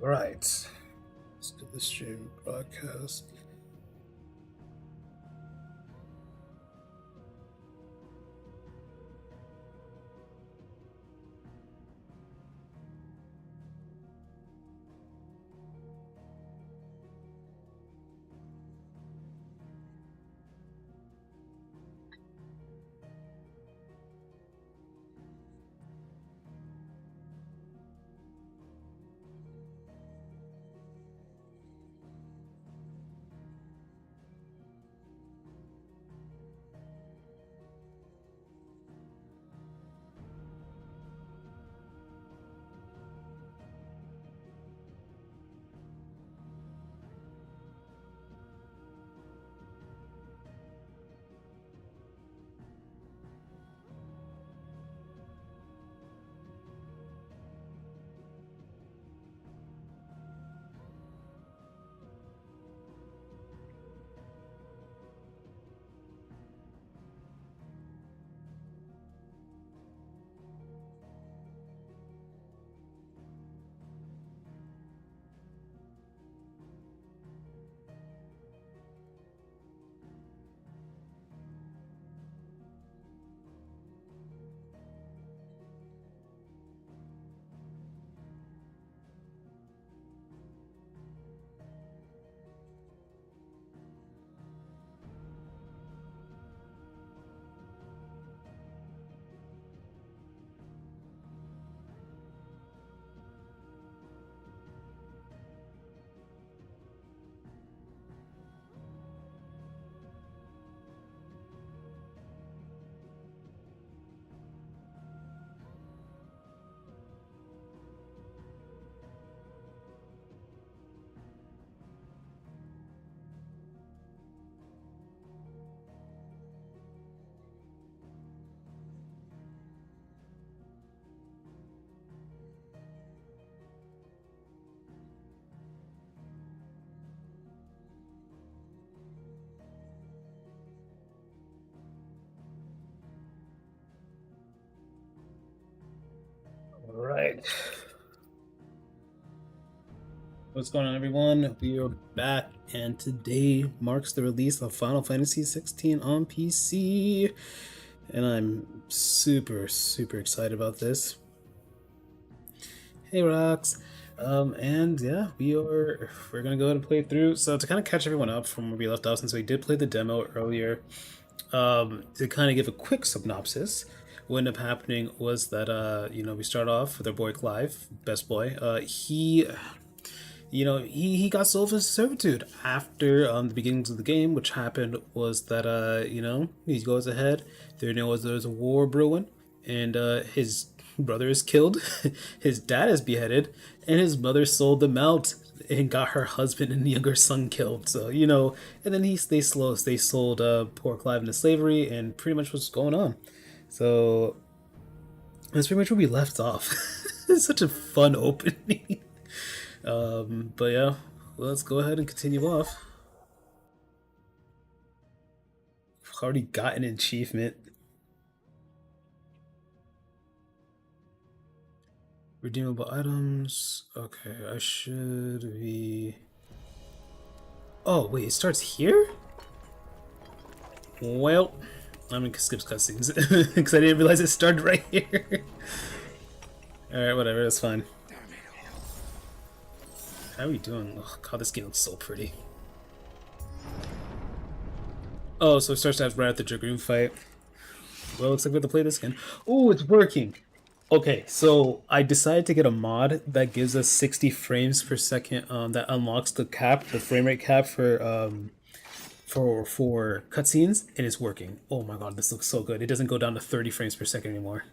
Right. Let's get the stream broadcast. All right. What's going on, everyone? We are back, and today marks the release of Final Fantasy 16 on PC, and I'm super excited about this. Hey, Rox. And yeah, we're gonna go ahead and play through. So to kind of catch everyone up from where we left off, since we did play the demo earlier, to kind of give a quick synopsis, what ended up happening was that we start off with our boy Clive, best boy. He got sold for servitude after the beginnings of the game. Which happened was that he goes ahead. There's a war brewing, and his brother is killed, his dad is beheaded, and his mother sold them out and got her husband and younger son killed. So and then they sold poor Clive into slavery, and pretty much what's going on. So that's pretty much where we left off. It's such a fun opening. But yeah, let's go ahead and continue off. I've already got an achievement. Redeemable items. Okay, I should be... Oh, wait, it starts here? Well, I'm gonna skip cutscenes because I didn't realize it started right here. Alright, whatever, that's fine. How are we doing? Oh god, this game looks so pretty. Oh, so it starts out right at the Dragoon fight. Well, looks like we have to play this again. Oh, it's working! Okay, so I decided to get a mod that gives us 60 frames per second, that unlocks the frame rate cap for cutscenes, and it's working. Oh my god, this looks so good. It doesn't go down to 30 frames per second anymore.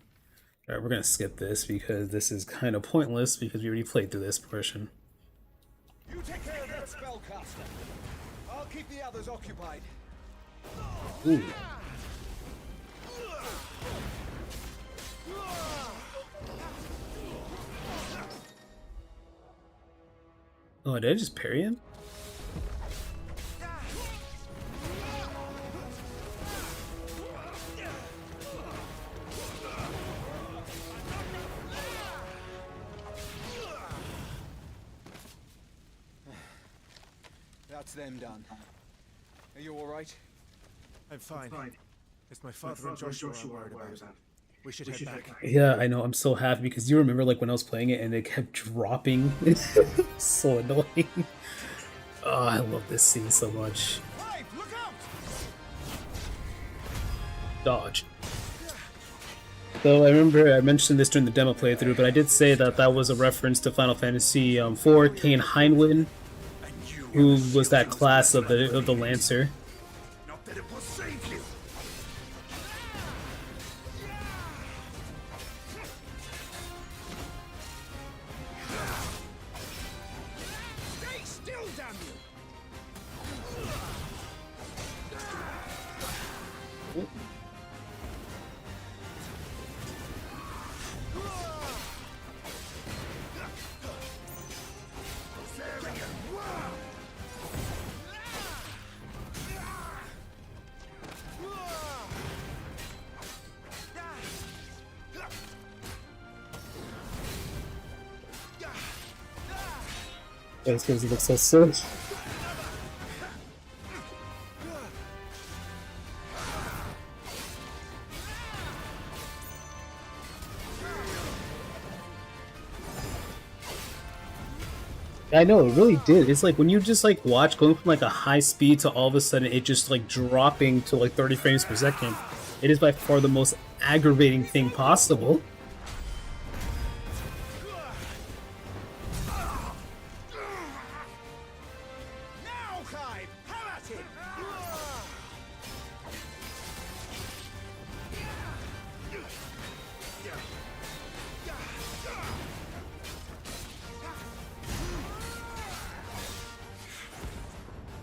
Alright, we're gonna skip this because this is kind of pointless because we already played through this portion. You take care of that spellcaster. I'll keep the others occupied. Ooh. Oh, did I just parry him? That's them done. Are you all right? I'm fine. It's my father and Joshua I'm worried about. We should head back. Yeah, I know. I'm so happy because you remember like when I was playing it and it kept dropping. So annoying. Oh, I love this scene so much. Clive, look out! Dodge. So I remember I mentioned this during the demo playthrough, but I did say that that was a reference to Final Fantasy IV, Kane Heinwin, who was that class of the Lancer. Not that it will save you. Stay still, damn you! This gives it so sick. I know, it really did. It's like when you just like watch going from like a high speed to all of a sudden it just like dropping to like 30 frames per second. It is by far the most aggravating thing possible. Now, Clive, have at it!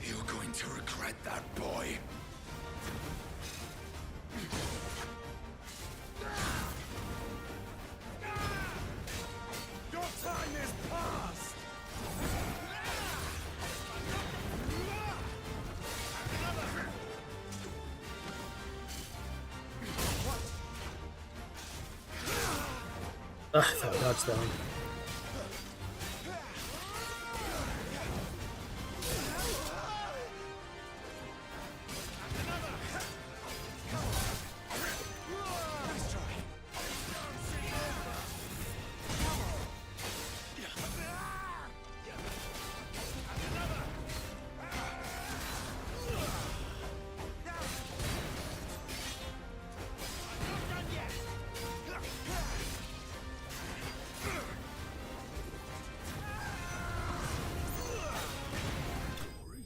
You're going to regret that, boy. Your time is past! Ugh, I thought I dodged that one.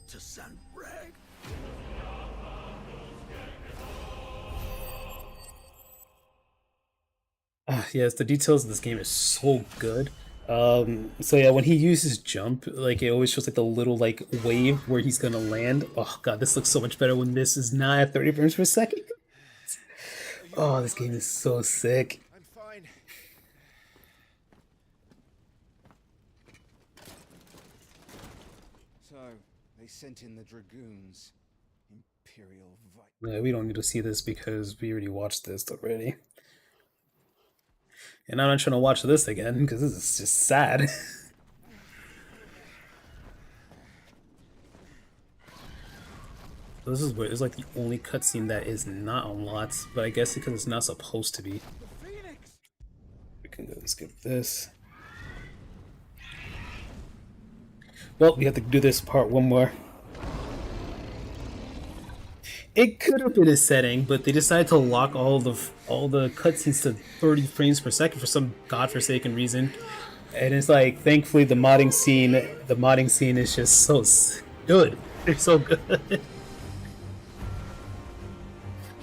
To San Reg. Yes, the details of this game is so good. So yeah, when he uses jump, like it always shows like the little like wave where he's gonna land. Oh god, this looks so much better when this is not at 30 frames per second. Oh, this game is so sick. I'm fine. So, they sent in the Dragoons. Imperial Vi- Yeah, we don't need to see this because we already watched this already. And I'm not trying to watch this again because this is just sad. So this is where it's like the only cutscene that is not unlocked, but I guess because it's not supposed to be. We can go and skip this. Well, we have to do this part one more. It could have been a setting, but they decided to lock all the cutscenes to 30 frames per second for some godforsaken reason. And it's like, thankfully, the modding scene is just so good. They're so good.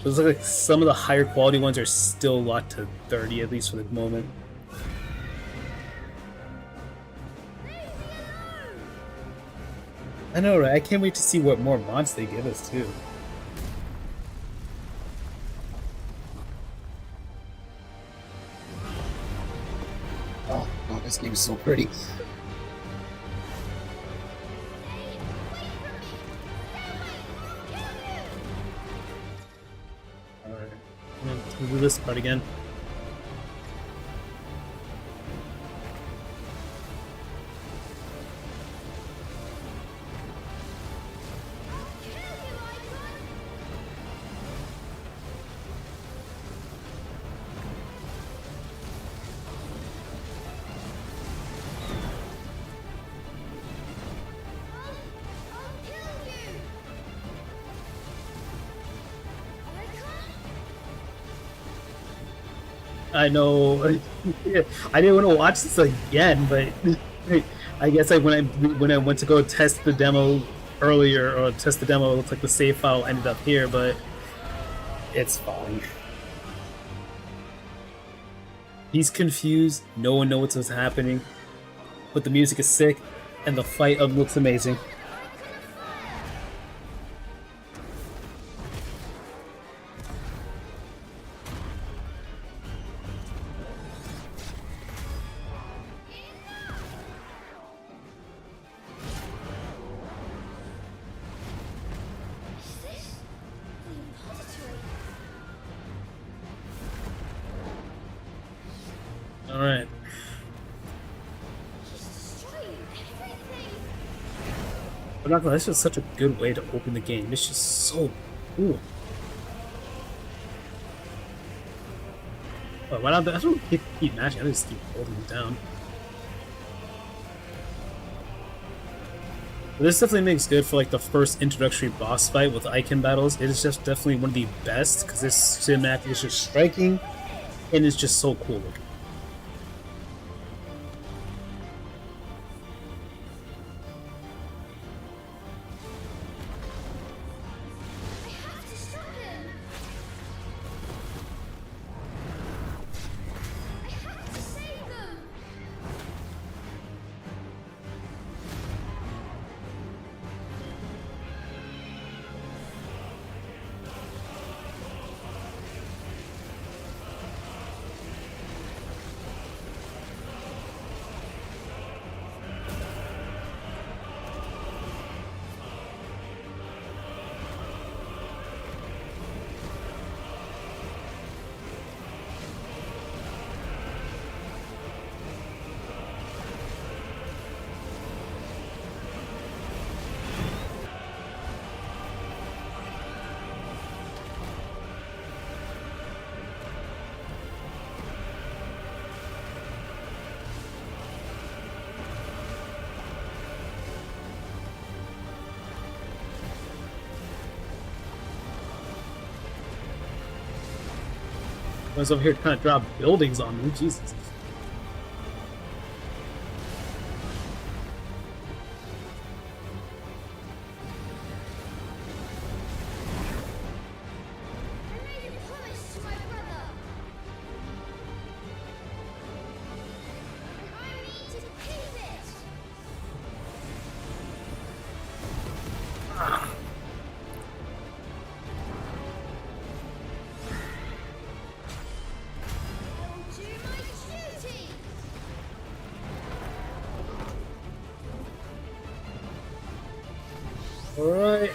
It's like some of the higher quality ones are still locked to 30, at least for the moment. I know, right? I can't wait to see what more mods they give us, too. Oh, God, this game is so pretty. Alright, we'll do this part again. I know. I didn't want to watch this again, but I guess like when I went to go test the demo earlier or test the demo, it looks like the save file ended up here, but it's fine. He's confused. No one knows what's happening, but the music is sick, and the fight looks amazing. All right. But not gonna, that's just such a good way to open the game. It's just so cool. Oh, why not? I don't keep matching. I just keep holding him down. But this definitely makes good for like the first introductory boss fight with icon battles. It is just definitely one of the best because this cinematic is just striking and it's just so cool looking. I was over here trying to drop buildings on me. Jesus. All right.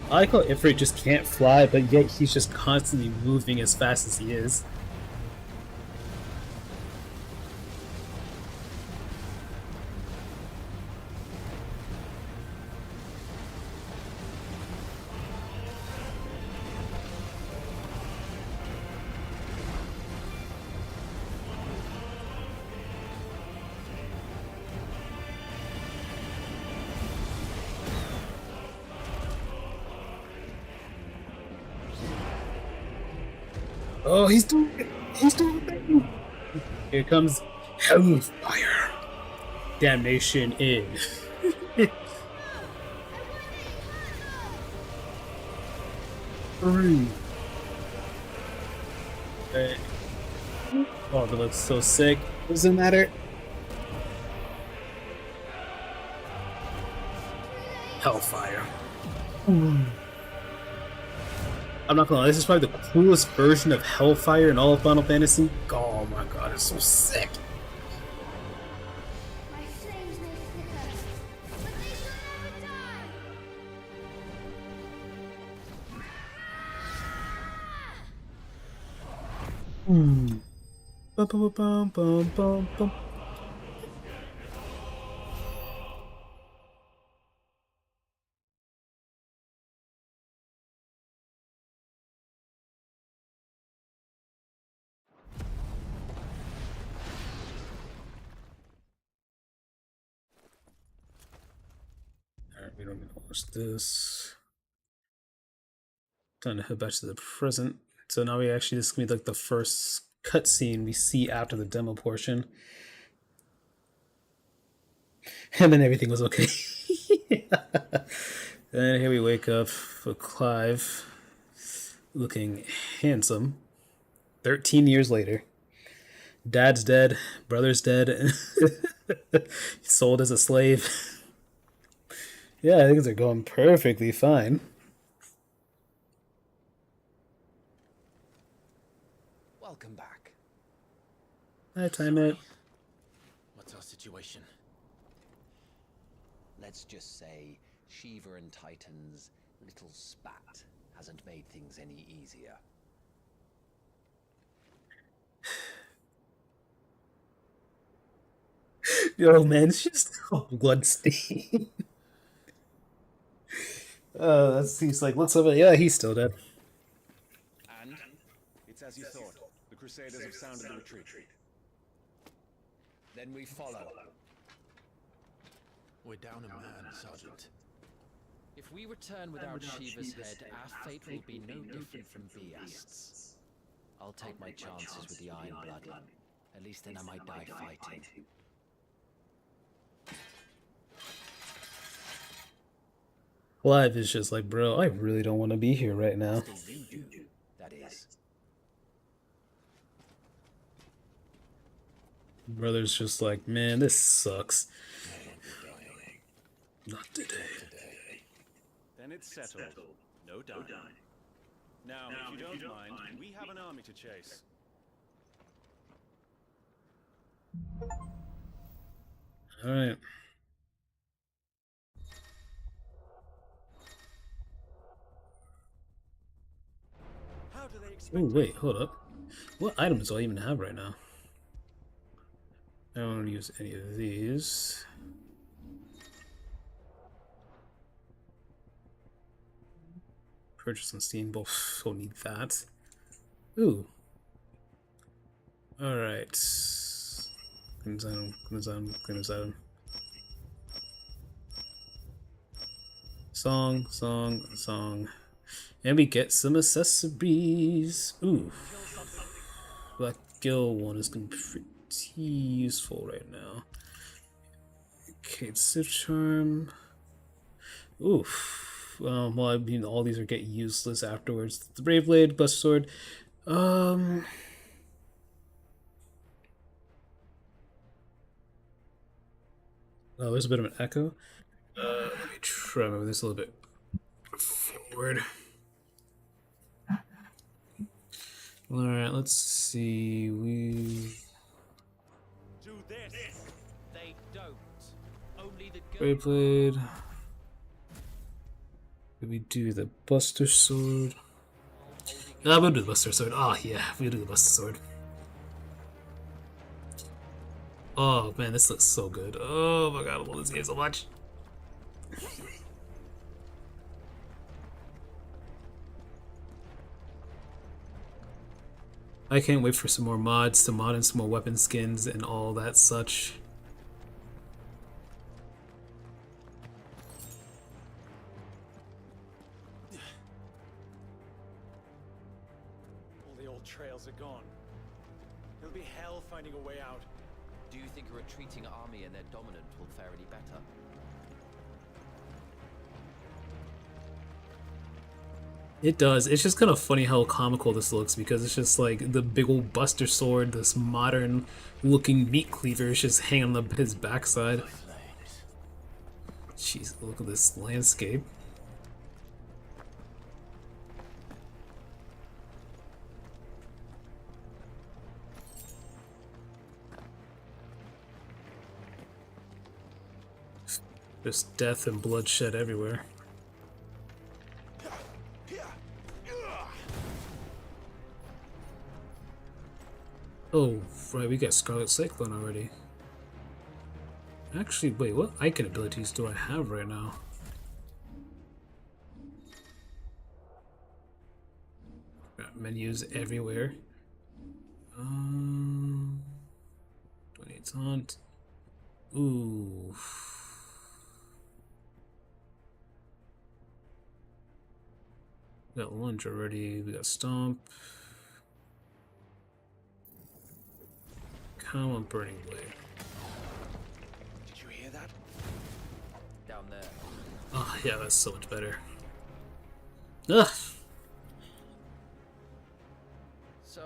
I like how IFRIT just can't fly, but yet he's just constantly moving as fast as he is. Oh, he's doing it! He's doing it! Here comes Hellfire! Damnation in. Three. Okay. Oh, that looks so sick. Doesn't matter. Hellfire. I'm not gonna lie, this is probably the coolest version of Hellfire in all of Final Fantasy. Oh my god, it's so sick. My flames may flicker, but they shall never die! Bum, bum, bum, bum, bum, bum. We don't need to watch this. Time to head back to the present. So now we actually, this is gonna be like the first cutscene we see after the demo portion. And then everything was okay. And here we wake up for Clive looking handsome 13 years later. Dad's dead, brother's dead, sold as a slave. Yeah, things are going perfectly fine. Welcome back. Hi, time it. What's our situation? Let's just say Shiva and Titan's little spat hasn't made things any easier. Yo, man, it's just bloodstained. He's like, looks over. Yeah, he's still dead. And? It's as you thought. The Crusaders have sounded the retreat. Then we follow. We're down a man, Sergeant. If we return without Shiva's head, our fate will be no different from Biast's. I'll take my chances with the Iron Blood. At least then I might die fighting. Clive is just like, bro, I really don't want to be here right now. You do, that is. Brother's just like, man, this sucks. Not today. Then it's settled. No dying. Now, if you don't mind, we have an army to chase. Alright. How do they expect? Oh, wait, hold up. What items do I even have right now? I don't want to use any of these. Purchase on Steam, both don't need that. Ooh. Alright. Cleanse item. Song. And we get some accessories. Ooh. Black Gill one is gonna be pretty useful right now. Okay, Sif Charm. Oof. Well, I mean, all these are get useless afterwards. The Brave Blade, Buster Sword. Oh, there's a bit of an echo. Let me try to move this a little bit forward. Alright, let's see. Do this. They don't. Only the girl. Brave Blade. Did we do the Buster Sword? No, we'll do the Buster Sword. Oh, yeah, we'll do the Buster Sword. Oh, man, this looks so good. Oh, my God, I love this game so much. I can't wait for some more mods to mod in some more weapon skins and all that such. All the old trails are gone. It'll be hell finding a way out. Do you think a retreating army and their dominant will fare any better? It does. It's just kind of funny how comical this looks because it's just like the big old Buster Sword, this modern looking meat cleaver is just hanging on his backside. Jeez, look at this landscape. There's death and bloodshed everywhere. Oh, right, we got Scarlet Cyclone already. Actually, wait, what icon abilities do I have right now? Got menus everywhere. 20 taunt. Ooh. We got lunge already. We got stomp. Come on, burning blade. Did you hear that? Down there. Oh yeah, that's so much better. Ugh. So,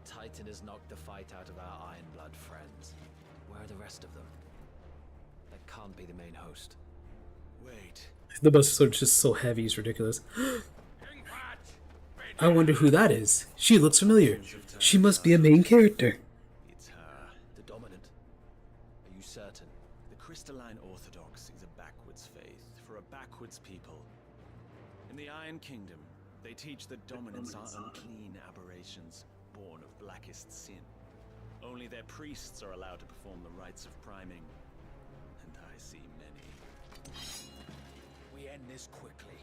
Titan has knocked the fight out of our Ironblood friends. Where are the rest of them? That can't be the main host. Wait. The bus is just so heavy, it's ridiculous. I wonder who that is. She looks familiar. She must be a main character. It's her. The Dominant? Are you certain? The Crystalline Orthodox is a backwards faith for a backwards people. In the Iron Kingdom, they teach that dominants are unclean aberrations, born of blackest sin. Only their priests are allowed to perform the rites of priming. And I see many. We end this quickly.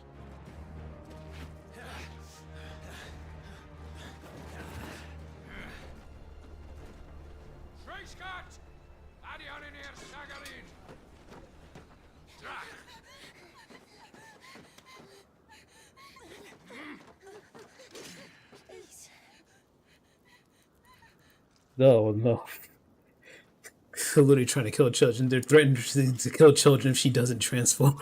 No, no. They're literally trying to kill children. They're threatening to kill children if she doesn't transform.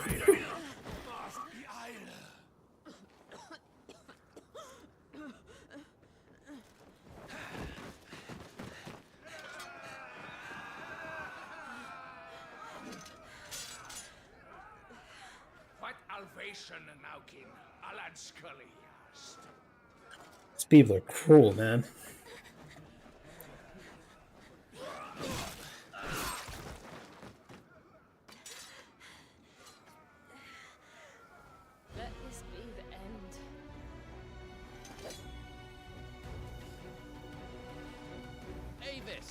What Alvation Naukin, Alad Scully asked. These people are cruel, man. Let this be the end. Avis!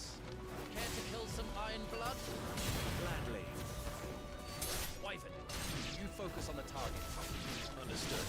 Care to kill some Ironblood? Gladly. Wyvern, you focus on the target. Understood.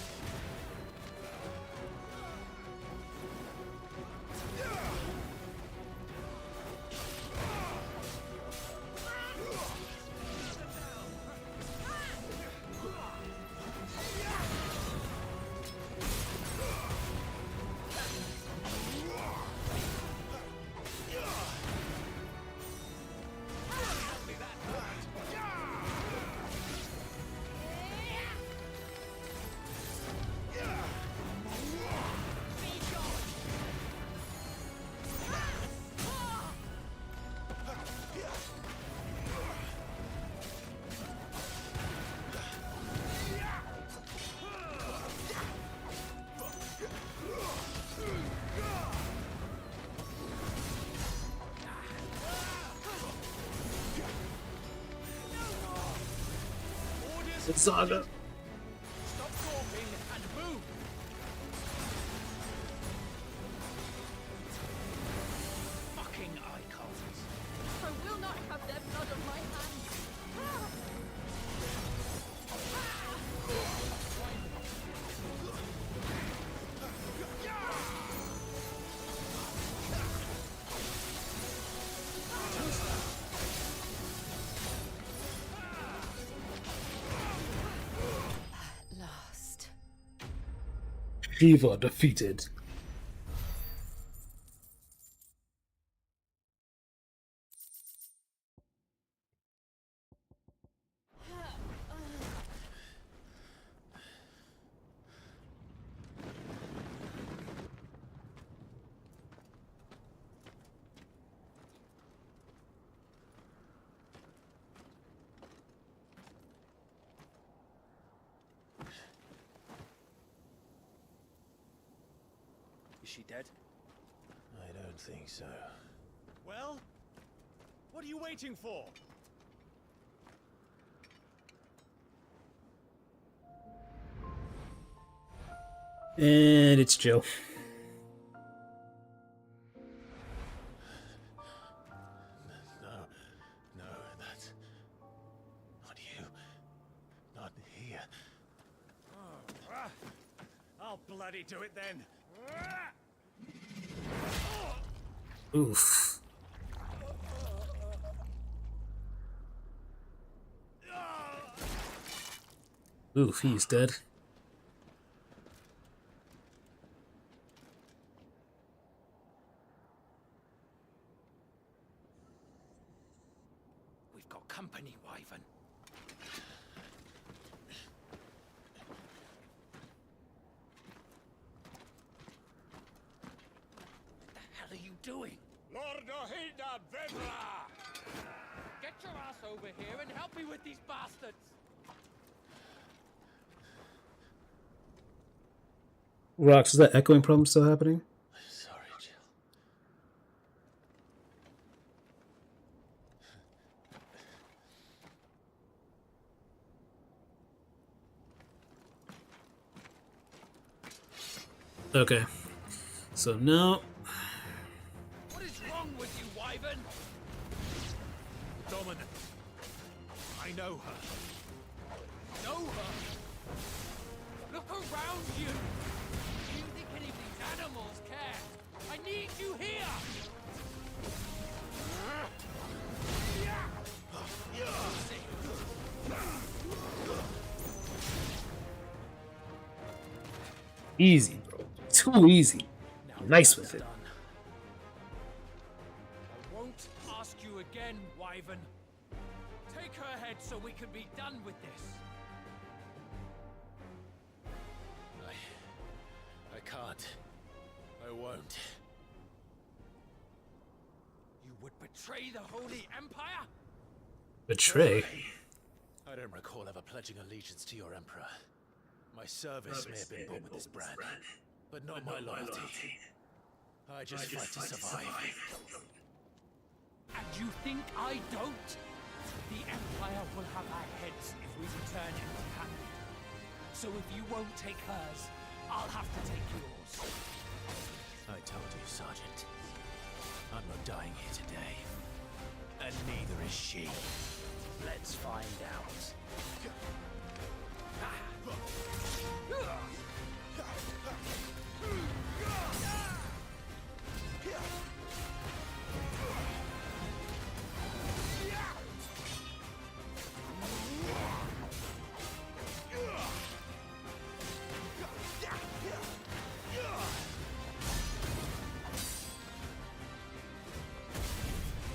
Saga. Stop talking and move! Fucking icons. I will not have their blood on my hands. Last. Shiva defeated. Is she dead? I don't think so. Well, what are you waiting for? And it's Joe. No, no, that's not you. Not here. I'll bloody do it then. Oof. Oof, he's dead. we've got company, Wyvern. What the hell are you doing? Lord Ohida Vedra! Get your ass over here and help me with these bastards! Rox, is that echoing problem still happening? Sorry, Jill. Okay. So now... What is wrong with you, Wyvern? Dominant. I know her. Know her? Look around you! Do you think any of these animals care? I need you here! Easy, bro. Too easy. Nice with it. I won't ask you again, Wyvern. Take her head so we can be done with this. I can't. I won't. You would betray the Holy Empire? Betray? I don't recall ever pledging allegiance to your emperor. My service may have been bought with this brand, but not my loyalty. I just fight to survive. And you think I don't? The Empire will have our heads if we return empty-handed. So if you won't take hers, I'll have to take yours. I told you, Sergeant. I'm not dying here today. And neither is she. Let's find out.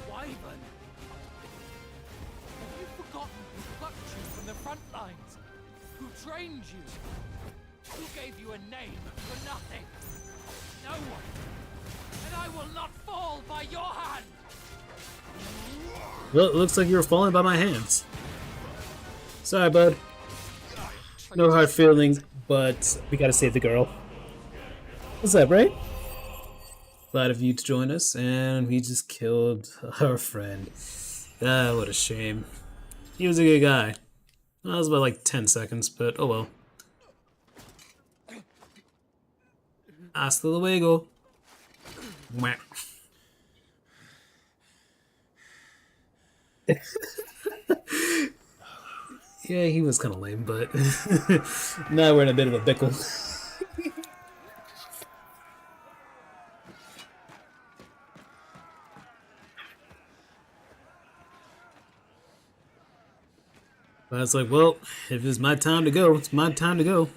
Wyvern! Have you forgotten who plucked you from the front lines? Who trained you? Who gave you a name for nothing? No one! And I will not fall by your hand! Well, it looks like you were falling by my hands. Sorry, bud. No hard feelings, but we gotta save the girl. What's up, right? Glad of you to join us, and we just killed our friend. Ah, what a shame. He was a good guy. That was about like 10 seconds, but oh well. Hasta luego. Mwah. Yeah, he was kind of lame, but now we're in a bit of a pickle. But it's like, well, if it's my time to go, it's my time to go.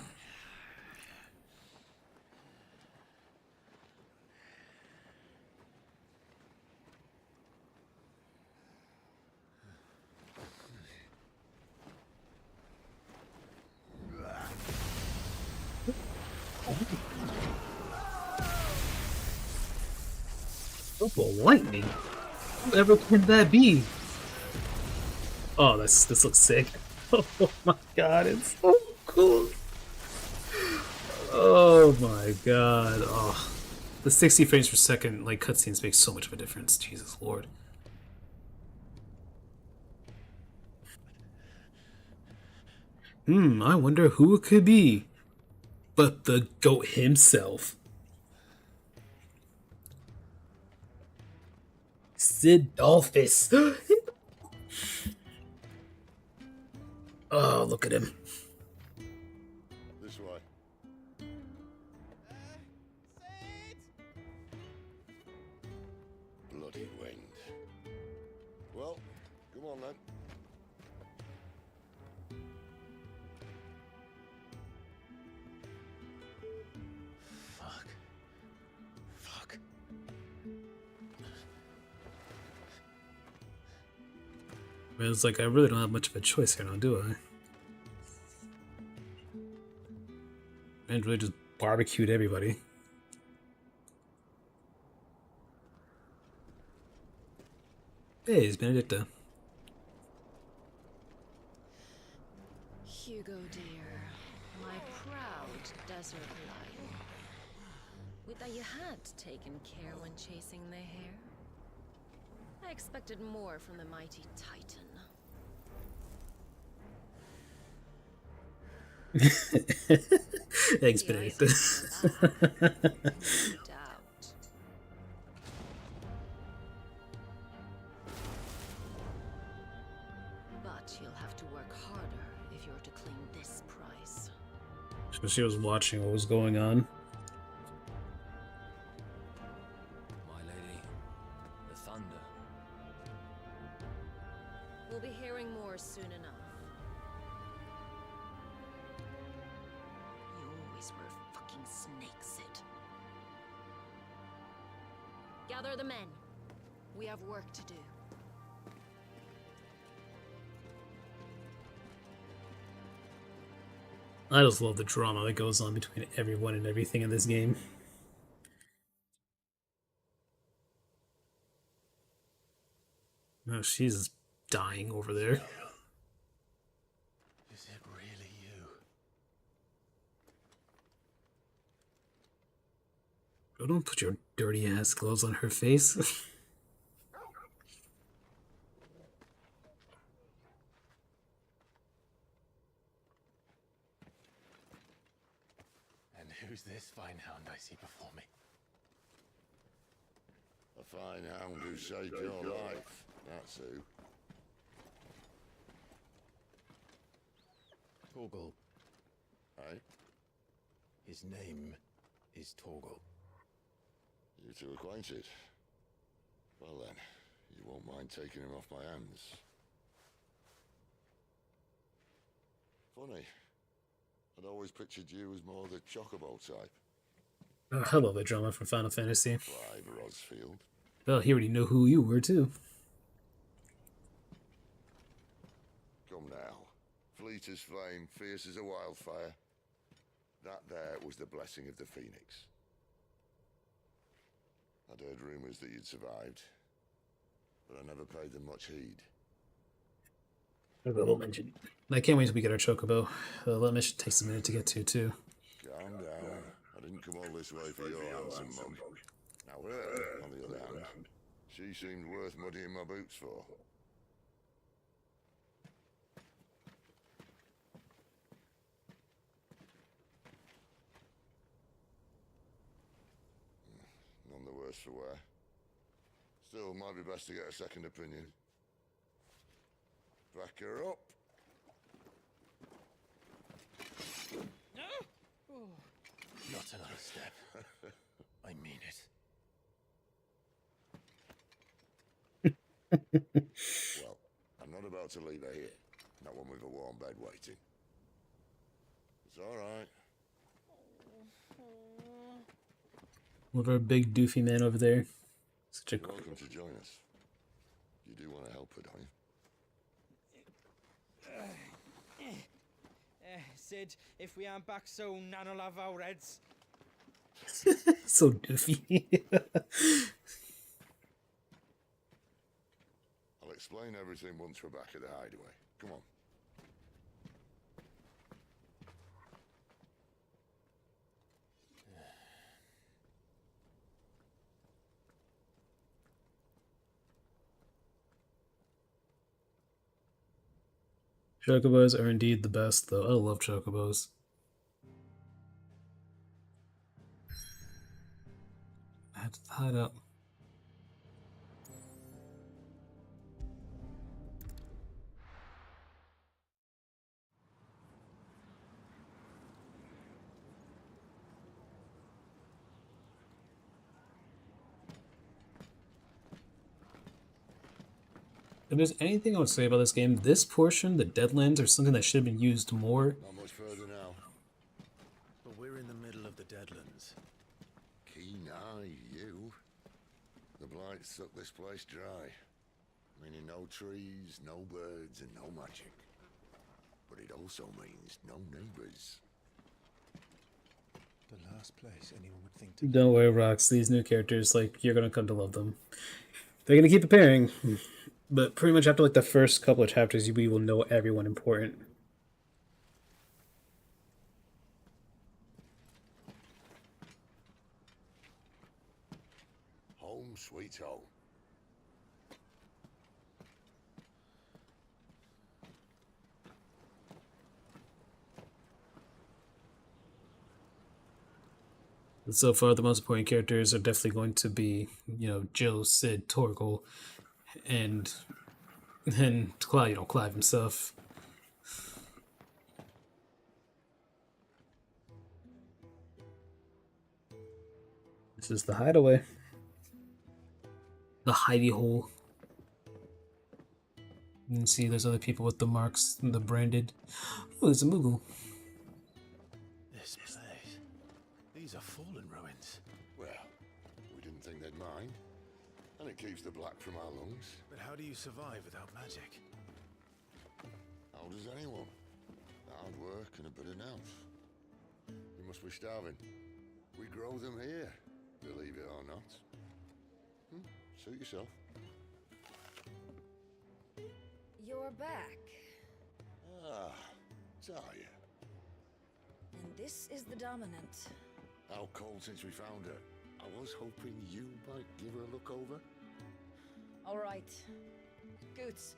Purple lightning? Whoever can that be? Oh, this looks sick. Oh my god, it's so cool. Oh my god. Oh, the 60 frames per second like cutscenes make so much of a difference. Jesus Lord. I wonder who it could be. But the goat himself. Sidolphus. Oh, look at him. This way. Bloody wind. Well, come on then. Fuck. Fuck. I mean, it's like I really don't have much of a choice here now, do I? And really just barbecued everybody. Hey, it's Benedicta. Hugo, dear, my proud desert lion. Would that you had taken care when chasing the hare. I expected more from the mighty Titan. Thanks, The ice Benedicta. is coming back, no doubt. But you'll have to work harder if you're to claim this prize. So she was watching what was going on. My lady, the thunder. We'll be hearing more soon enough. You always were a fucking snake, Sid. Gather the men. We have work to do. I just love the drama that goes on between everyone and everything in this game. Oh, she's dying over there. Is it really you? Oh, don't put your dirty ass clothes on her face. And who's this fine hound I see before me? A fine hound who saved your life. That's who. Torgal. Eh? His name is Torgal. You two acquainted? Well then, you won't mind taking him off my hands. Funny. I'd always pictured you as more the chocobo type. Oh, I love the drama from Final Fantasy. Clive Rosfield. Well, he already know who you were, too. Come now. Fleet as flame, fierce as a wildfire. That there was the blessing of the Phoenix. I'd heard rumours that you'd survived, but I never paid them much heed. I can't wait till we get our chocobo. That mission takes a minute to get to, too. Calm down. I didn't come all this way for your handsome mug. Now her, on the other hand, she seemed worth muddying my boots for. None the worse for wear. Still, might be best to get a second opinion. Back her up. Not another step. I mean it. Well, I'm not about to leave her here. Not one with a warm bed waiting. It's all right. Look at our big doofy man over there. Such a... You're welcome to join us. You do want to help her, don't you? Sid, if we aren't back soon, Nan will have our heads. so doofy. I'll explain everything once we're back at the hideaway. Come on. Chocobos are indeed the best, though. I love chocobos. I had to hide up. If there's anything I would say about this game, this portion, the Deadlands, are something that should have been used more. Not much further now. But we're in the middle of the Deadlands. Keen eye, you. The blight sucked this place dry. meaning no trees, no birds, and no magic. But it also means no neighbors. The last place anyone would think to Don't worry, Rox. These new characters, like, you're gonna come to love them. They're gonna keep appearing, but pretty much after like the first couple of chapters, we will know everyone important. Home sweet home. So far, the most important characters are definitely going to be, Jill, Sid, Torgal, and Clive, Clive himself. This is the hideaway. The hidey hole. You can see there's other people with the marks, the branded. Oh, there's a Moogle. This place. These are fallen ruins. Well, we didn't think they'd mind. And it keeps the black from our lungs. But how do you survive without magic? How does anyone? Hard work and a bit of nous. You must be starving. We grow them here, believe it or not. Suit yourself. You're back. Ah, Talia. And this is the Dominant. How cold since we found her. I was hoping you might give her a look over. All right. Goots,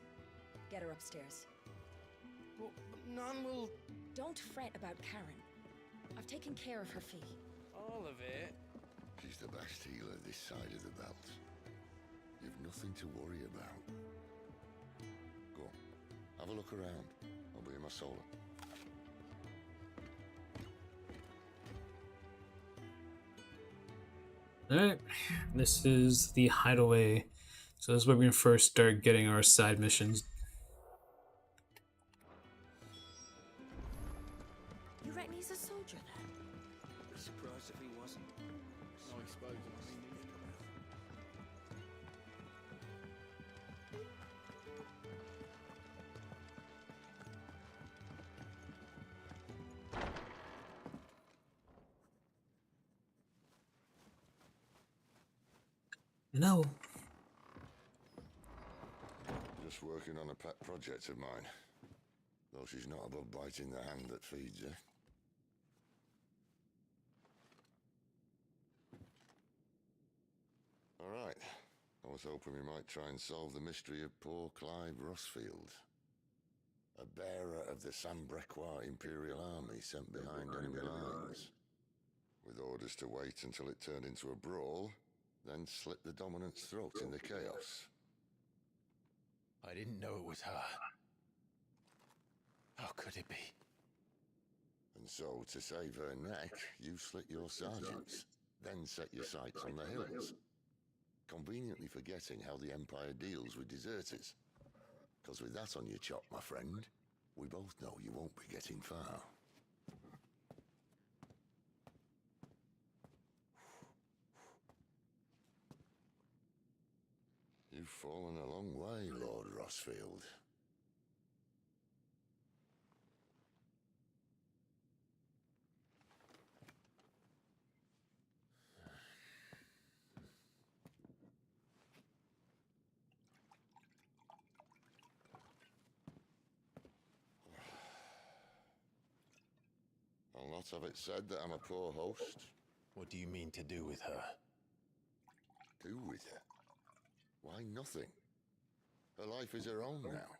get her upstairs. Well, none will... Don't fret about Karen. I've taken care of her fee. All of it? She's the best healer this side of the belt. You've nothing to worry about. Go on, have a look around. I'll be in my solar. Alright, this is the hideaway. So this is where we're gonna first start getting our side missions. You reckon he's a soldier then? Be surprised if he wasn't. I suppose it's No. Just working on a pet project of mine. Though she's not above biting the hand that feeds her. Alright. I was hoping we might try and solve the mystery of poor Clive Rossfield. A bearer of the Sambrequois Imperial Army sent behind enemy lines. With orders to wait until it turned into a brawl, then slit the Dominant's throat in the chaos. I didn't know it was her. How could it be? And so, to save her neck, you slit your sergeants, then set your sights on the hills. Conveniently forgetting how the Empire deals with deserters. Because with that on your chop, my friend, we both know you won't be getting far. You've fallen a long way, Lord Rossfield. I'll not have it said that I'm a poor host. What do you mean to do with her? Do with her? Why, nothing. Her life is her own now.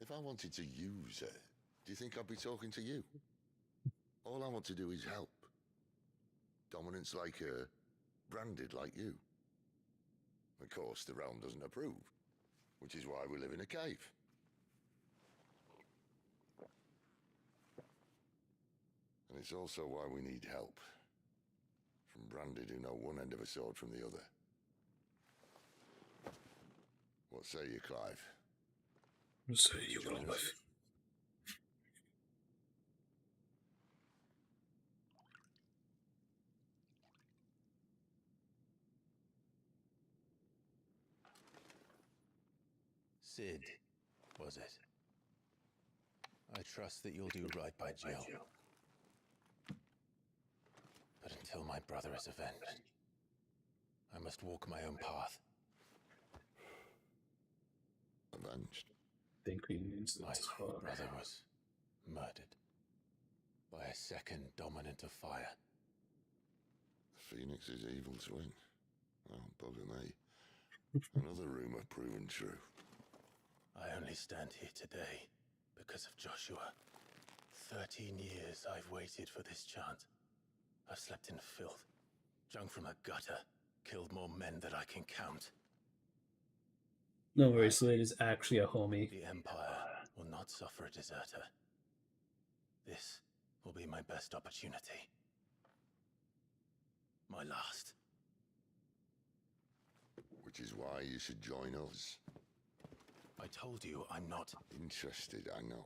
If I wanted to use her, do you think I'd be talking to you? All I want to do is help. Dominants like her, branded like you. Of course, the realm doesn't approve, which is why we live in a cave. And it's also why we need help. From branded who know one end of a sword from the other. What say you, Clive? What say you, Clive? Sid, was it? I trust that you'll do right by Jill. But until my brother is avenged, I must walk my own path. Avenged? Think we need to My brother was murdered by a second dominant of fire. Phoenix's evil twin. Oh, bugger me. Another rumor proven true. I only stand here today because of Joshua. 13 years I've waited for this chance. I've slept in filth, drunk from a gutter, killed more men than I can count. No worries, Slade is actually a homie. The Empire will not suffer a deserter. This will be my best opportunity. My last. Which is why you should join us. I told you I'm not interested, I know.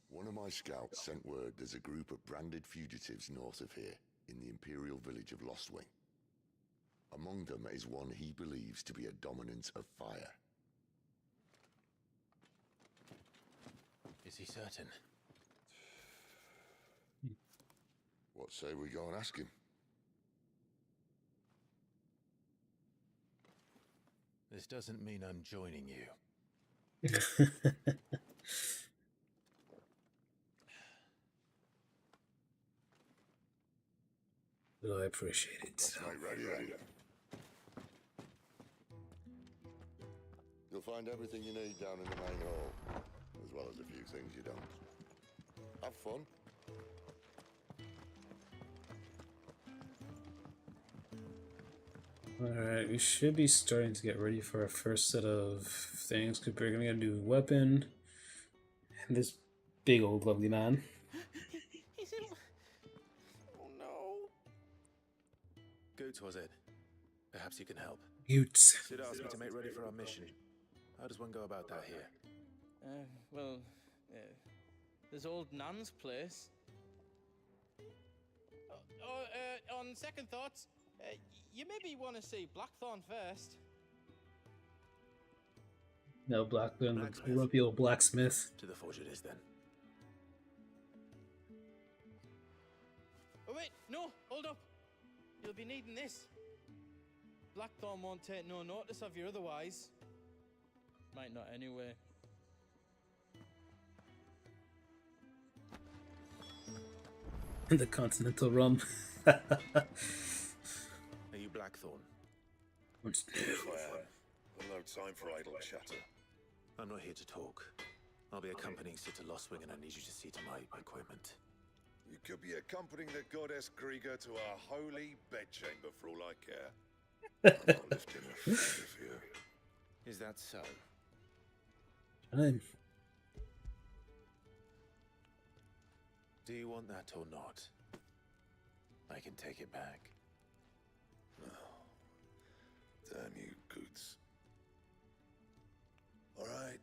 One of my scouts sent word there's a group of branded fugitives north of here, in the Imperial village of Lostwing. Among them is one he believes to be a dominant of fire. Is he certain? What say we go and ask him? This doesn't mean I'm joining you. Oh, I appreciate it. That's right, ready. You'll find everything you need down in the main hall, as well as a few things you don't. Have fun. Alright, we should be starting to get ready for our first set of things, because we're gonna get a new weapon. And this big old lovely man. Is it? Oh no. Goots, was it? Perhaps you can help. Goots. Sid asked me to make ready for our mission. How does one go about that here? Well, there's old Nan's place. On second thoughts, you maybe want to see Blackthorn first. No, Blackburn, the grumpy old blacksmith. To the forge it is then. Oh wait, no, hold up. You'll be needing this. Blackthorn won't take no notice of you otherwise. Might not anyway. The continental rum. Are you Blackthorn? What's Yes, I am. No time for idle chatter. I'm not here to talk. I'll be accompanying Sid to Lostwing, and I need you to see to my equipment. You could be accompanying the goddess Krieger to our holy bedchamber for all I care. I'm not lifting a finger for you. Is that so? Time. Do you want that or not? I can take it back. Oh, damn you, Goots. All right.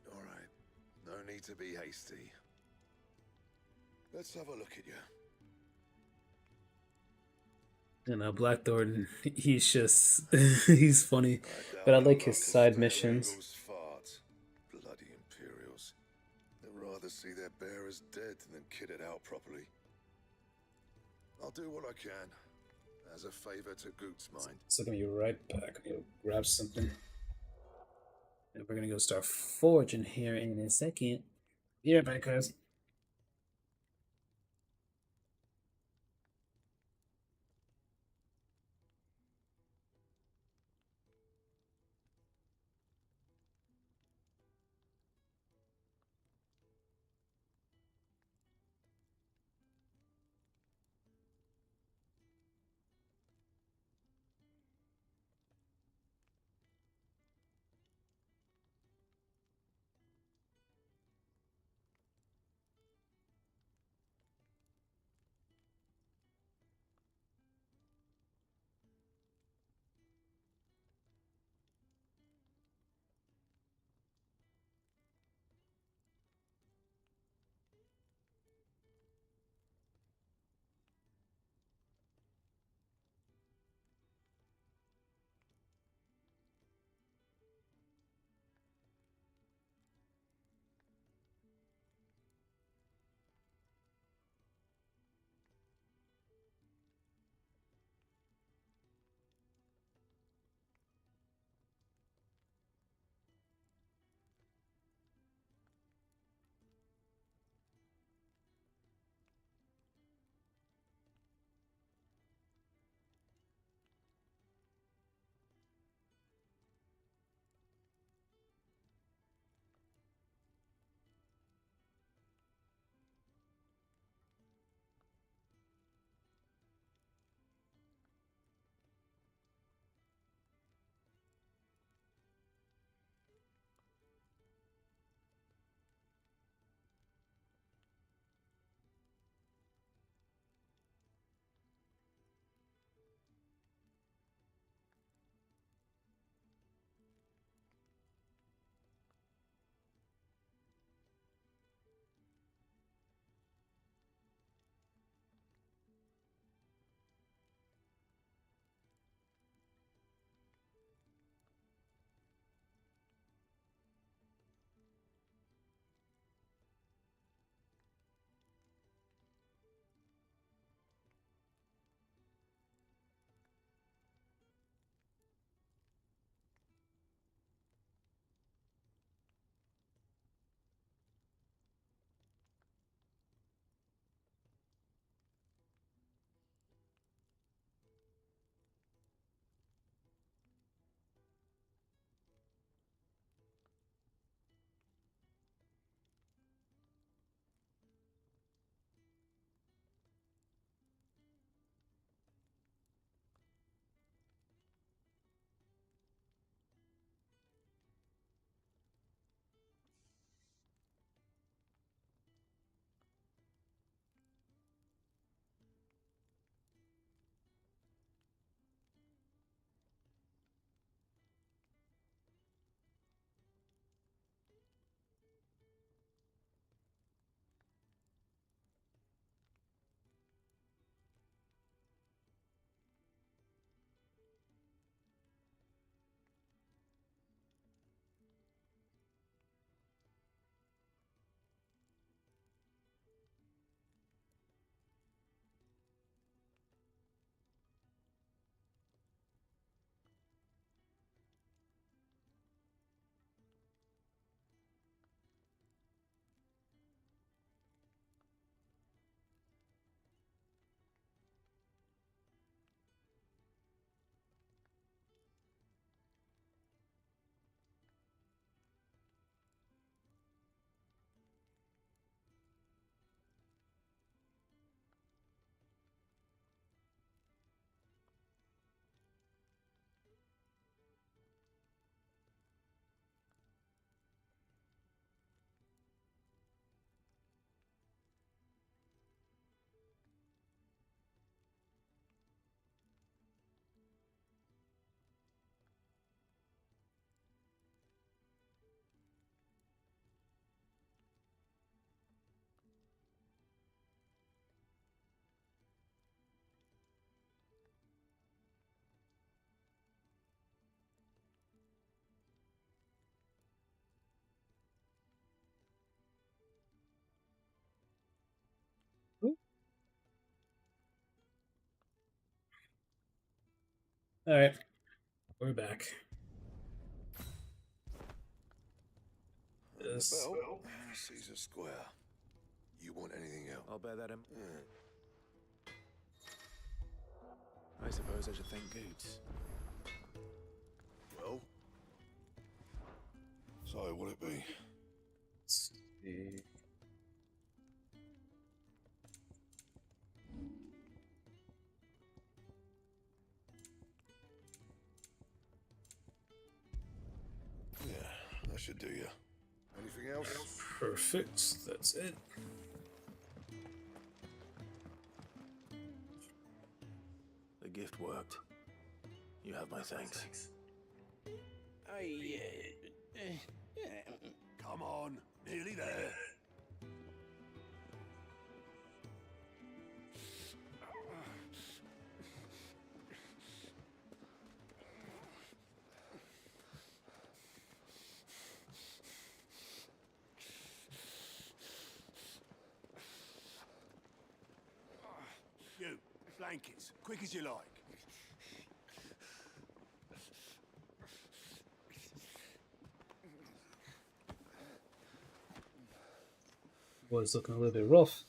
No need to be hasty. Let's have a look at you. You know, Blackthorn, he's just, he's funny. But I like his side missions. Fart. Bloody Imperials. They'd rather see their bearers dead than kitted out properly. I'll do what I can, as a favor to Goot's mind. So I'm gonna be right back. I'm gonna grab something. And we're gonna go start forging here in a second. Be right back, guys. All right, we're back. On the This. bell, Caesar Square. You want anything else? I'll bear that in. I suppose I should thank Goots. Well, so what'll it be? Let's see. Yeah, that should do you. Anything else? Perfect. That's it. The gift worked. You have my thanks. Come on, nearly there. You, blankets, quick as you like. Was looking a little bit rough.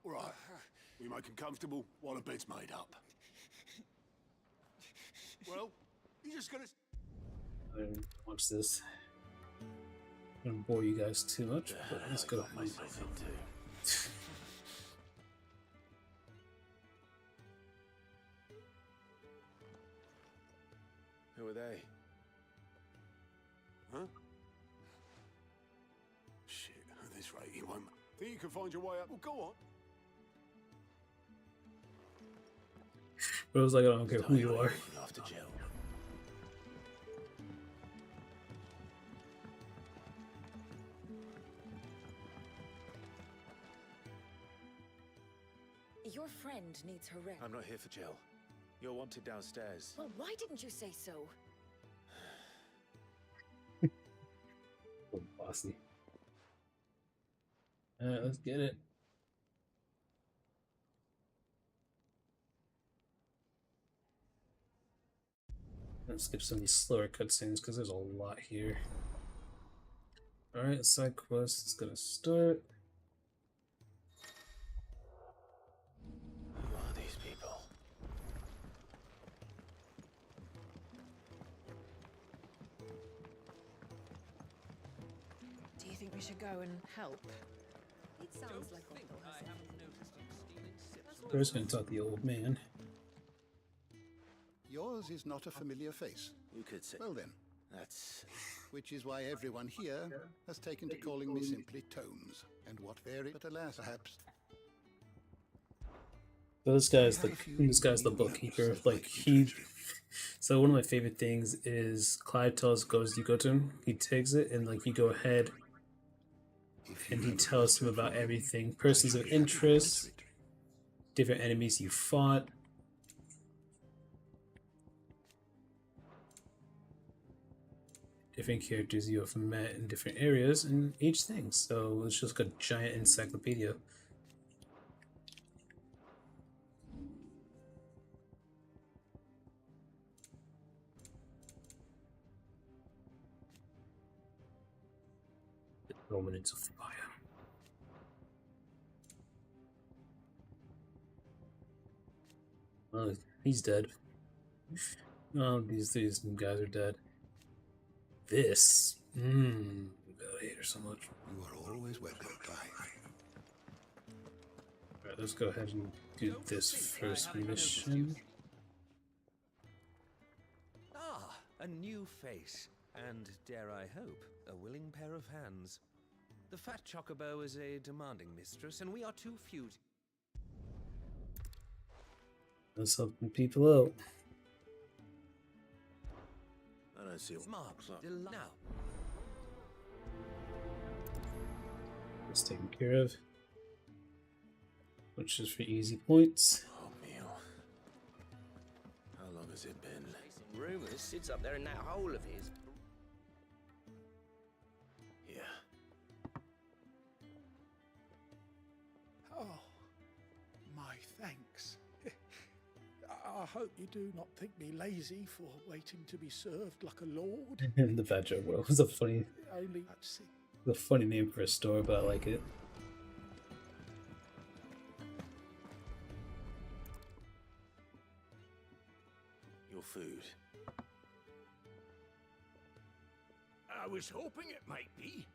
All right, we make him comfortable while the bed's made up. Well, you just gonna... I didn't watch this. I don't bore you guys too much, but let's go. myself into. Who are they? Huh? Shit, at this rate he won't... Think you can find your way up? Well, go on. But it was like, I don't care who you are. After Jill. Your friend needs her rest. I'm not here for Jill. You're wanted downstairs. Well, why didn't you say so? Oh, bossy. Alright, let's get it. Let's skip some of these slower cutscenes because there's a lot here. Alright, side quest is gonna start. Who are these people? Do you think we should go and help? It sounds like Otto has First, gonna talk to the old man. Yours is not a familiar face. You could say... Well then, That's... which is why everyone here has taken to calling me simply Tomes. And what vary, but alas, perhaps. So this guy's the bookkeeper. Like so one of my favorite things is Clyde goes you go to him, he takes it, and like you go ahead and he tells him about everything, persons of interest, different enemies you fought, different characters you have met in different areas, and each thing. So it's just like a giant encyclopedia. Roman into fire. Oh, he's dead. Oh, these guys are dead. This, I hate her so much. You are always welcome, Clyde. Alright, let's go ahead and do this first mission. Ah, a new face, and dare I hope, a willing pair of hands. The fat chocobo is a demanding mistress, and we are too few. Let's help people out. I don't see... Smart. Now. That's taken care of. Which is for easy points. Oh, meal. How long has it been? Rumors sits up there in that hole of his. Yeah. Oh, my thanks. I hope you do not think me lazy for waiting to be served like a lord. The Fat Joke World was a funny, Only name for a store, but I like it. Your food. I was hoping it might be.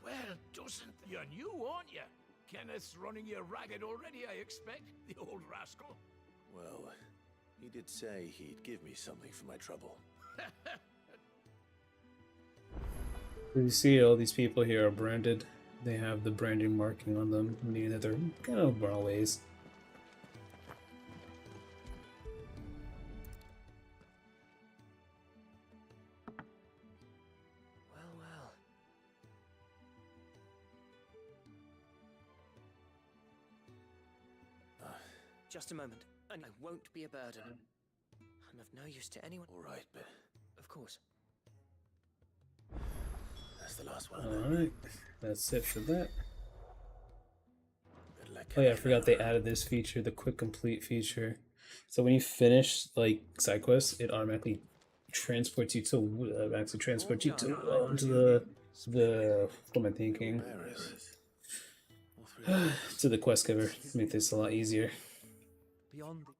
Well, doesn't... You're new, aren't you? Kenneth's running you ragged already, I expect, the old rascal. Well, he did say he'd give me something for my trouble. You see all these people here are branded. They have the branding marking on them, meaning that they're kind of runaways. Just a moment, and I won't be a burden. I'm of no use to anyone. All right, but... Of course. That's the last one. Alright, that's it for that. Oh yeah, I forgot they added this feature, the quick complete feature. So when you finish like side quests, it automatically transports you to the what am I thinking? To the quest cover. Make this a lot easier. Beyond the...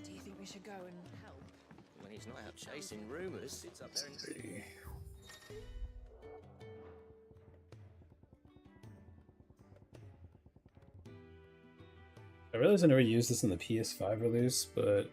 Do you think we should go and help? When he's not out chasing rumors, sits up there and... I realize I never used this in the PS5 release, but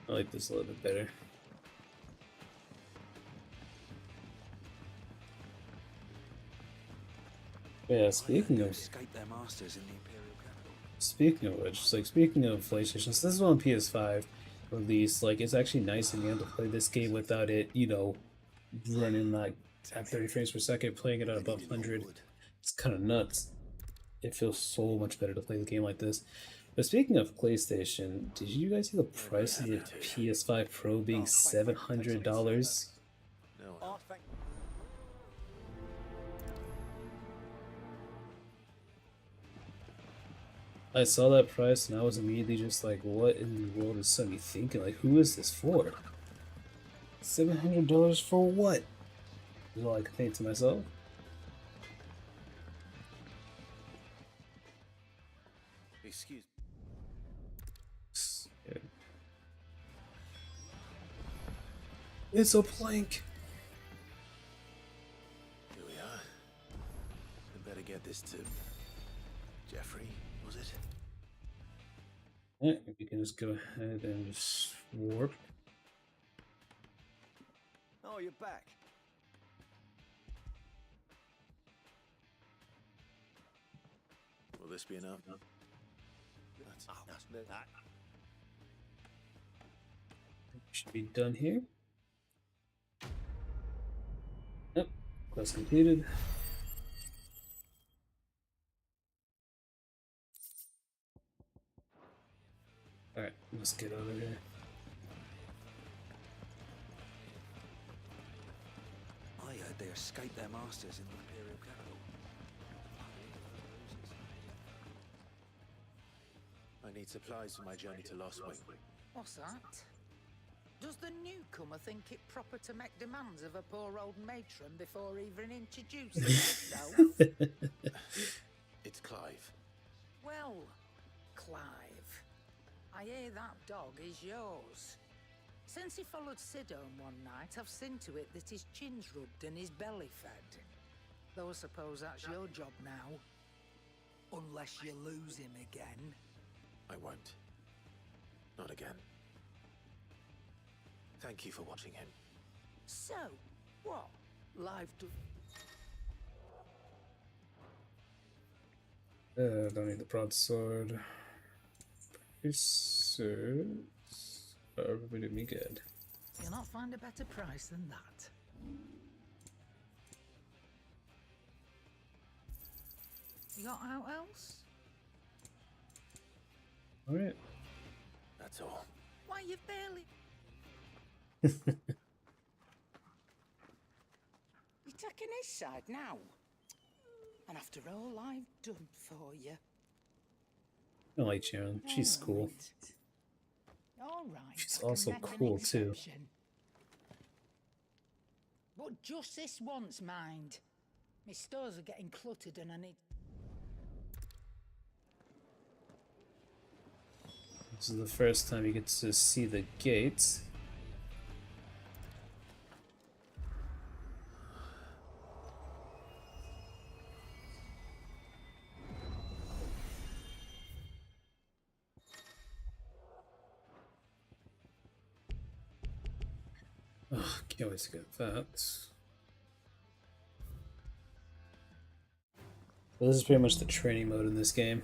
I like this a little bit better. Yeah, speaking of which, like speaking of PlayStation, so this is on PS5 release. Like, it's actually nice and able to play this game without it, you know, running like at 30 frames per second, playing it at above 100. It's kind of nuts. It feels so much better to play the game like this. But speaking of PlayStation, did you guys see the price of the PS5 Pro being $700? I saw that price and I was immediately just like, what in the world is Sony thinking? Like, who is this for? $700 for what? Is all I can think to myself. Excuse. It's a plank. Here we are. We better get this to Jeffrey, was it? Yeah, we can just go ahead and just warp. Oh, you're back. Will this be enough? Should be done here. Yep, quest completed. Alright, let's get over here. I heard they escaped their masters in the Imperial capital. I need supplies for my journey to Lost Wing. What's that? Does the newcomer think it proper to make demands of a poor old matron before even introducing herself? It's Clive. Well, Clive, I hear that dog is yours. Since he followed Sid home one night, I've seen to it that his chin's rubbed and his belly fed. Though I suppose that's your job now. Unless you lose him again. I won't. Not again. Thank you for watching him. So, what? Live to... Don't need the broadsword. Piercers are really doing me good. You'll not find a better price than that. You got out else? Alright. That's all. Why, you've barely... You're taking his side now? And after all I've done for you. I like Sharon. She's cool. All right. She's I can also make an cool too. exception. But just this once, mind. My stores are getting cluttered and I need... This is the first time you get to see the gates. Oh, can't wait to get that. Well, this is pretty much the training mode in this game.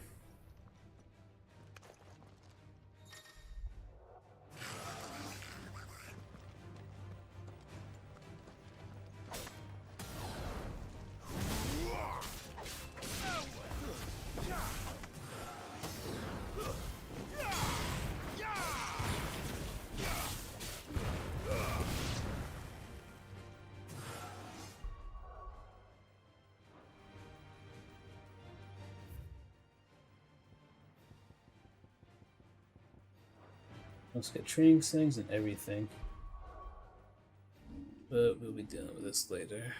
Let's get training things and everything. But we'll be dealing with this later.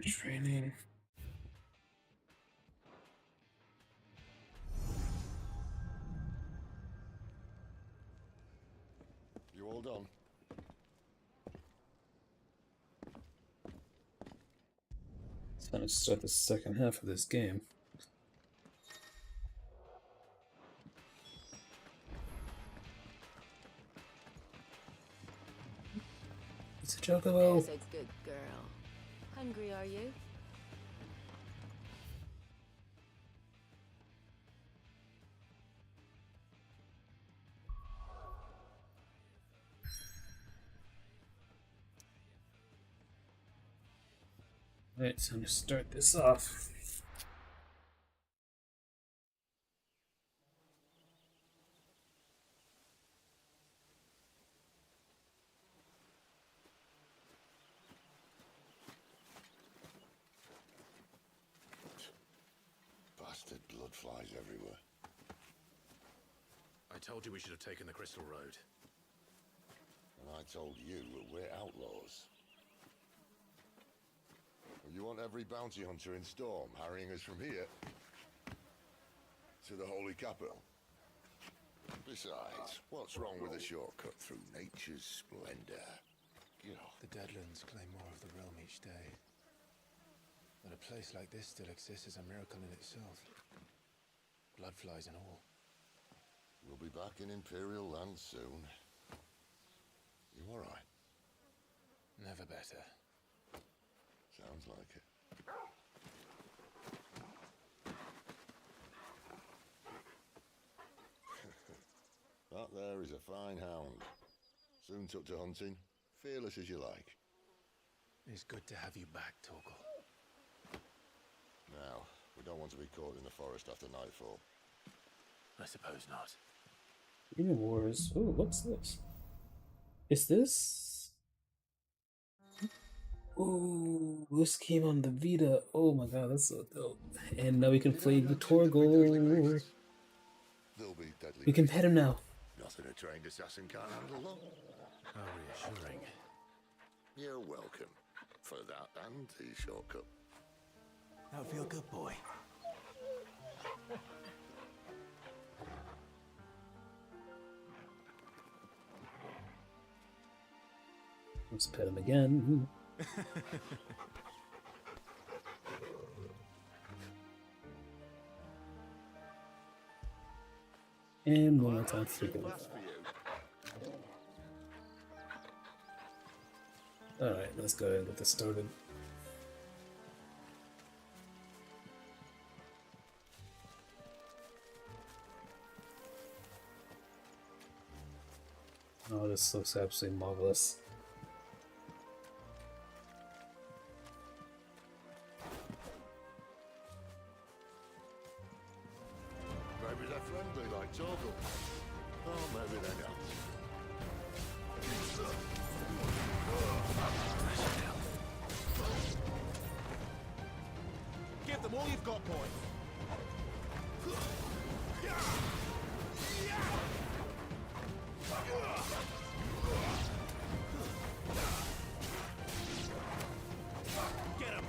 Training. You all done? It's time to start the second half of this game. It's a chocobo. There's a good girl. Hungry, are you? Alright, time to start this off. Bastard blood flies everywhere. I told you we should have taken the Crystal Road. And I told you that we're outlaws. You want every bounty hunter in Storm harrying us from here to the Holy Capital? Besides, what's wrong with a shortcut through nature's splendor? The Deadlands claim more of the realm each day. That a place like this still exists is a miracle in itself. Bloodflies and all. We'll be back in Imperial land soon. You alright? Never better. Sounds like it. That there is a fine hound. Soon took to hunting. Fearless as you like. It's good to have you back, Torgal. Now, we don't want to be caught in the forest after nightfall. I suppose not. Green Wars. Oh, what's this? Is this? Oh, this came on the Vita. Oh my god, that's so dope. And now we can play the Torgal. We can pet him now. Nothing a trained assassin can't handle, though. How reassuring. You're welcome. For that and the shortcut. That'll feel good, boy. Let's pet him again. And one more time for good. Alright, let's go ahead and get this started. Oh, this looks absolutely marvelous. Maybe they're friendly like Torgal. Oh, maybe they're not. Give them all you've got, boy. Get him.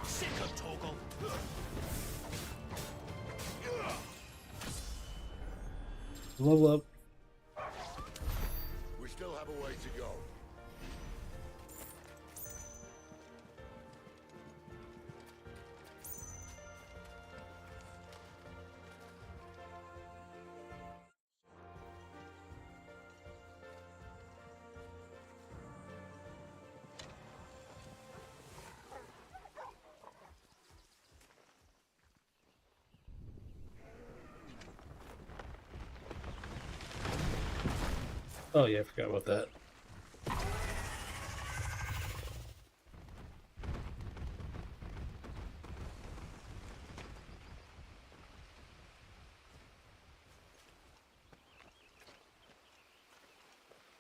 Sick of Torgal. Level up. We still have a way to go. Oh yeah, I forgot about that.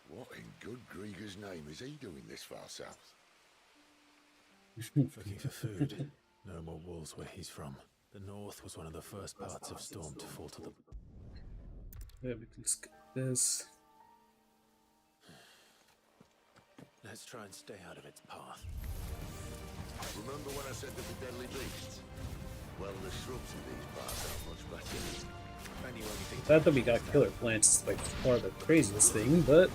What in good Grieger's name is he doing this far south? Looking for food. No more wolves where he's from. The north was one of the first parts of Storm to fall to the... Yeah, we can skip this. Let's try and stay out of its path. Remember when I said there'd be deadly beasts? Well, the shrubs in these parts are much better. Not that we got killer plants is like far the craziest thing, but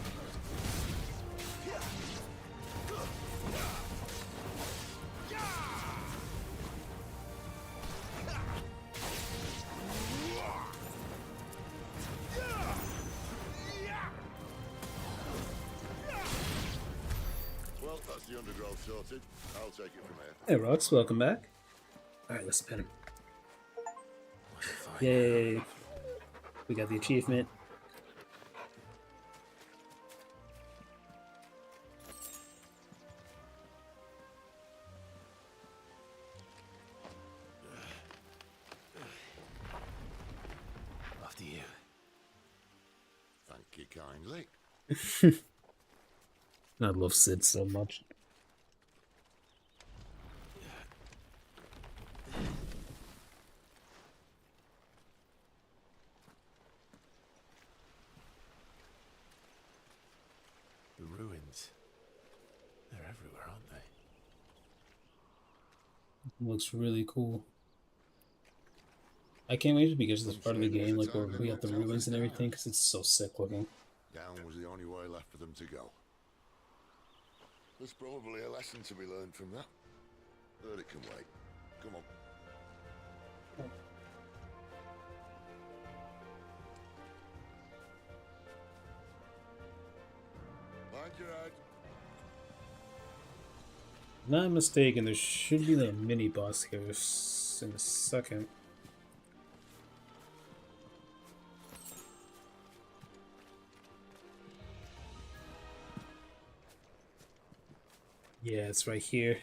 Well, that's the undergrowth sorted. I'll take it from here. hey Rox, welcome back. Alright, let's pin him. Yay! We got the achievement. After you. Thank you kindly. I love Sid so much. The ruins. They're everywhere, aren't they? Looks really cool. I can't wait to be to this part of the game, like where we have the ruins and everything, because it's so sick looking. Down was the only way left for them to go. There's probably a lesson to be learned from that. But it can wait. Come on. Mind your head. If I'm not mistaken, there should be like a mini boss here in a second. Yeah, it's right here.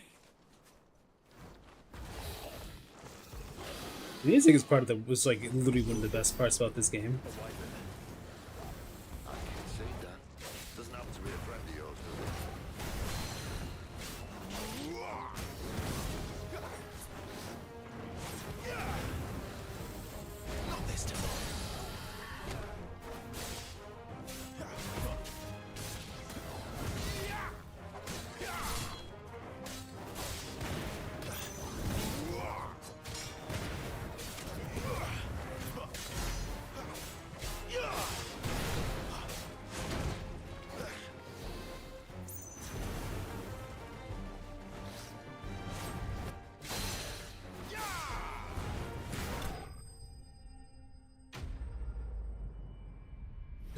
The music is part of the was like literally one of the best parts about this game. I can see that. Doesn't happen to be a friend of yours, does it? Not this time.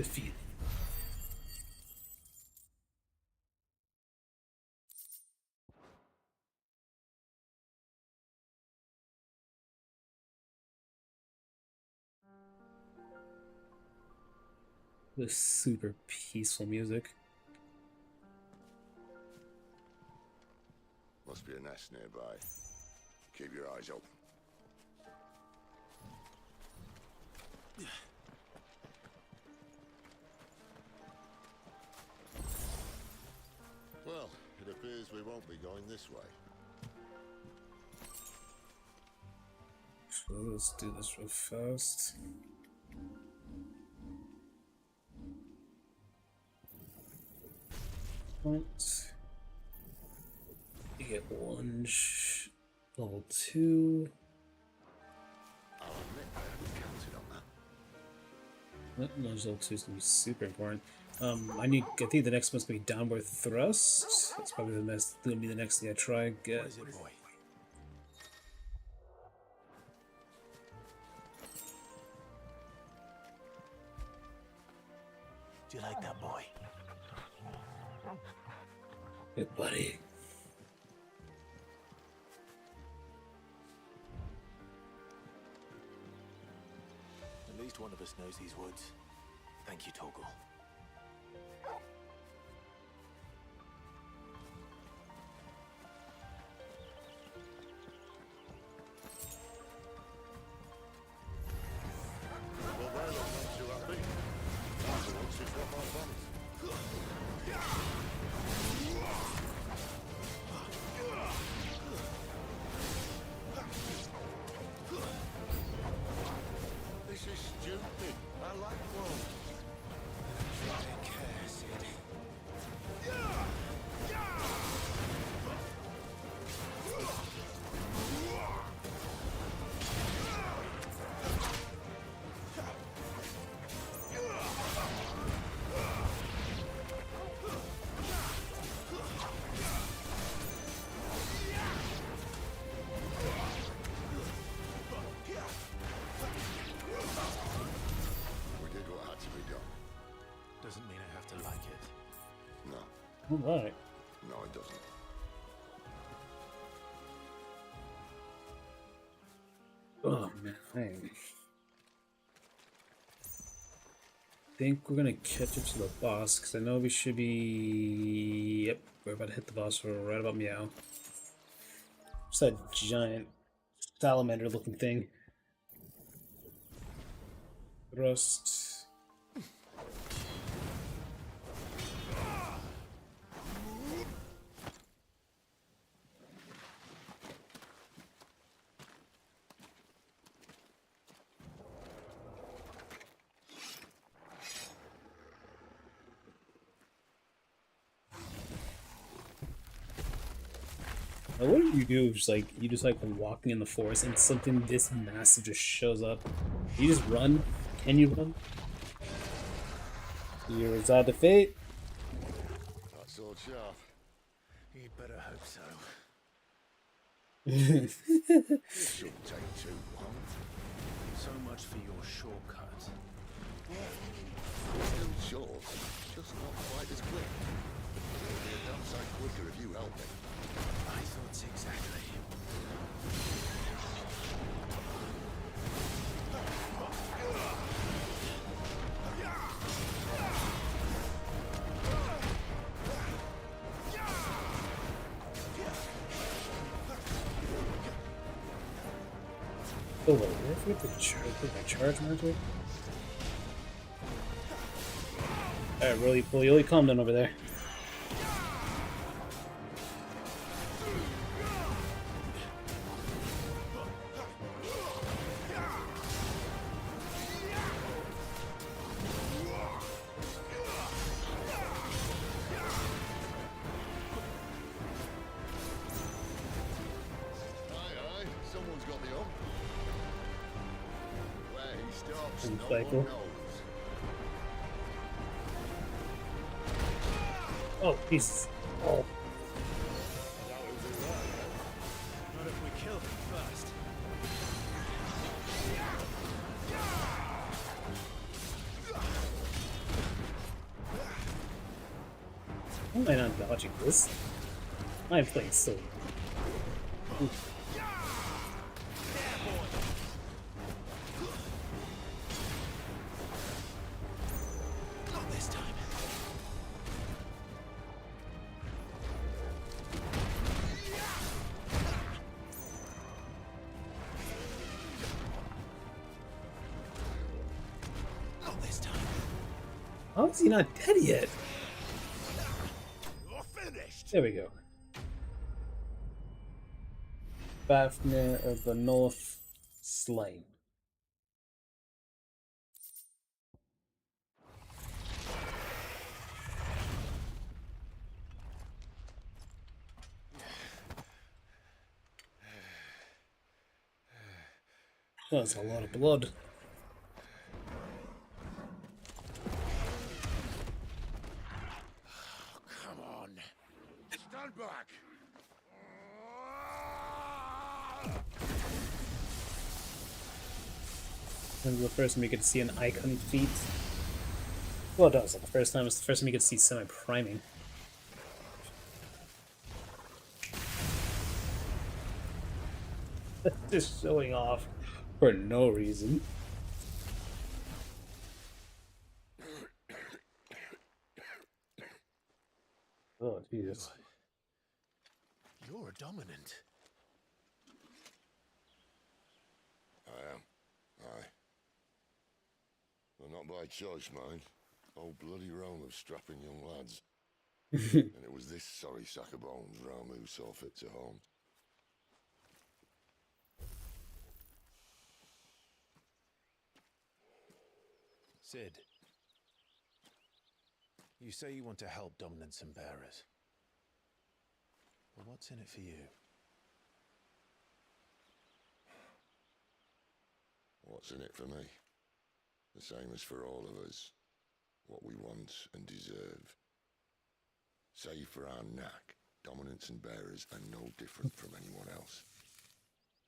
defeat. This super peaceful music. Must be a nest nearby. Keep your eyes open. Well, it appears we won't be going this way. So let's do this real fast. You get one level 2. I'll admit I haven't counted on that. Level 2 is gonna be super important. I think the next one's gonna be downward thrust. That's probably gonna be the next thing I try and get. What is it, boy? Do you like that, boy? Hey, buddy. At least one of us knows these woods. Thank you, Torgal. Well, they look not too happy. I'm the one who's got my promise. This is stupid. I like clothes. Take care, Sid. We did what had to be done. Doesn't mean I have to like it. No. Alright. No, it doesn't. Oh man, I think we're gonna catch up to the boss because I know we should be. Yep, we're about to hit the boss. We're right about meow. It's that giant salamander-looking thing. Thrust. Now, what do you do if you just like walking in the forest and something this massive just shows up? You just run? Can you run? You reside to fate? That sword sharp. You'd better hope so. It shouldn't take too long. So much for your shortcut. Still short, just not quite as quick. It'll be a damn sight quicker if you help me. I thought exactly. Oh, wait, I forget the charge module? Alright, really calm down over there. Aye, someone's got the up. Where he stops, And no cycle. one knows. Oh, Jesus. Oh. Not if we kill him first. How am I not dodging this? I'm playing so. Not this time. Not this time. How is he not dead yet? You're finished. There we go. Fafnir of the North slain. That's a lot of blood. Come on. Stand back. This is the first time we get to see an icon feat. Well, it does. The first time it's the first time we get to see semi-priming. Just showing off for no reason. Oh, Jesus. You're dominant. I am. Aye. Well, not by choice, mind. Whole bloody realm of strapping young lads. And it was this sorry sack of bones Ramu who saw fit to home. Sid, you say you want to help dominants and bearers. Well, what's in it for you? What's in it for me? The same as for all of us. What we want and deserve. Save for our knack, dominants and bearers are no different from anyone else.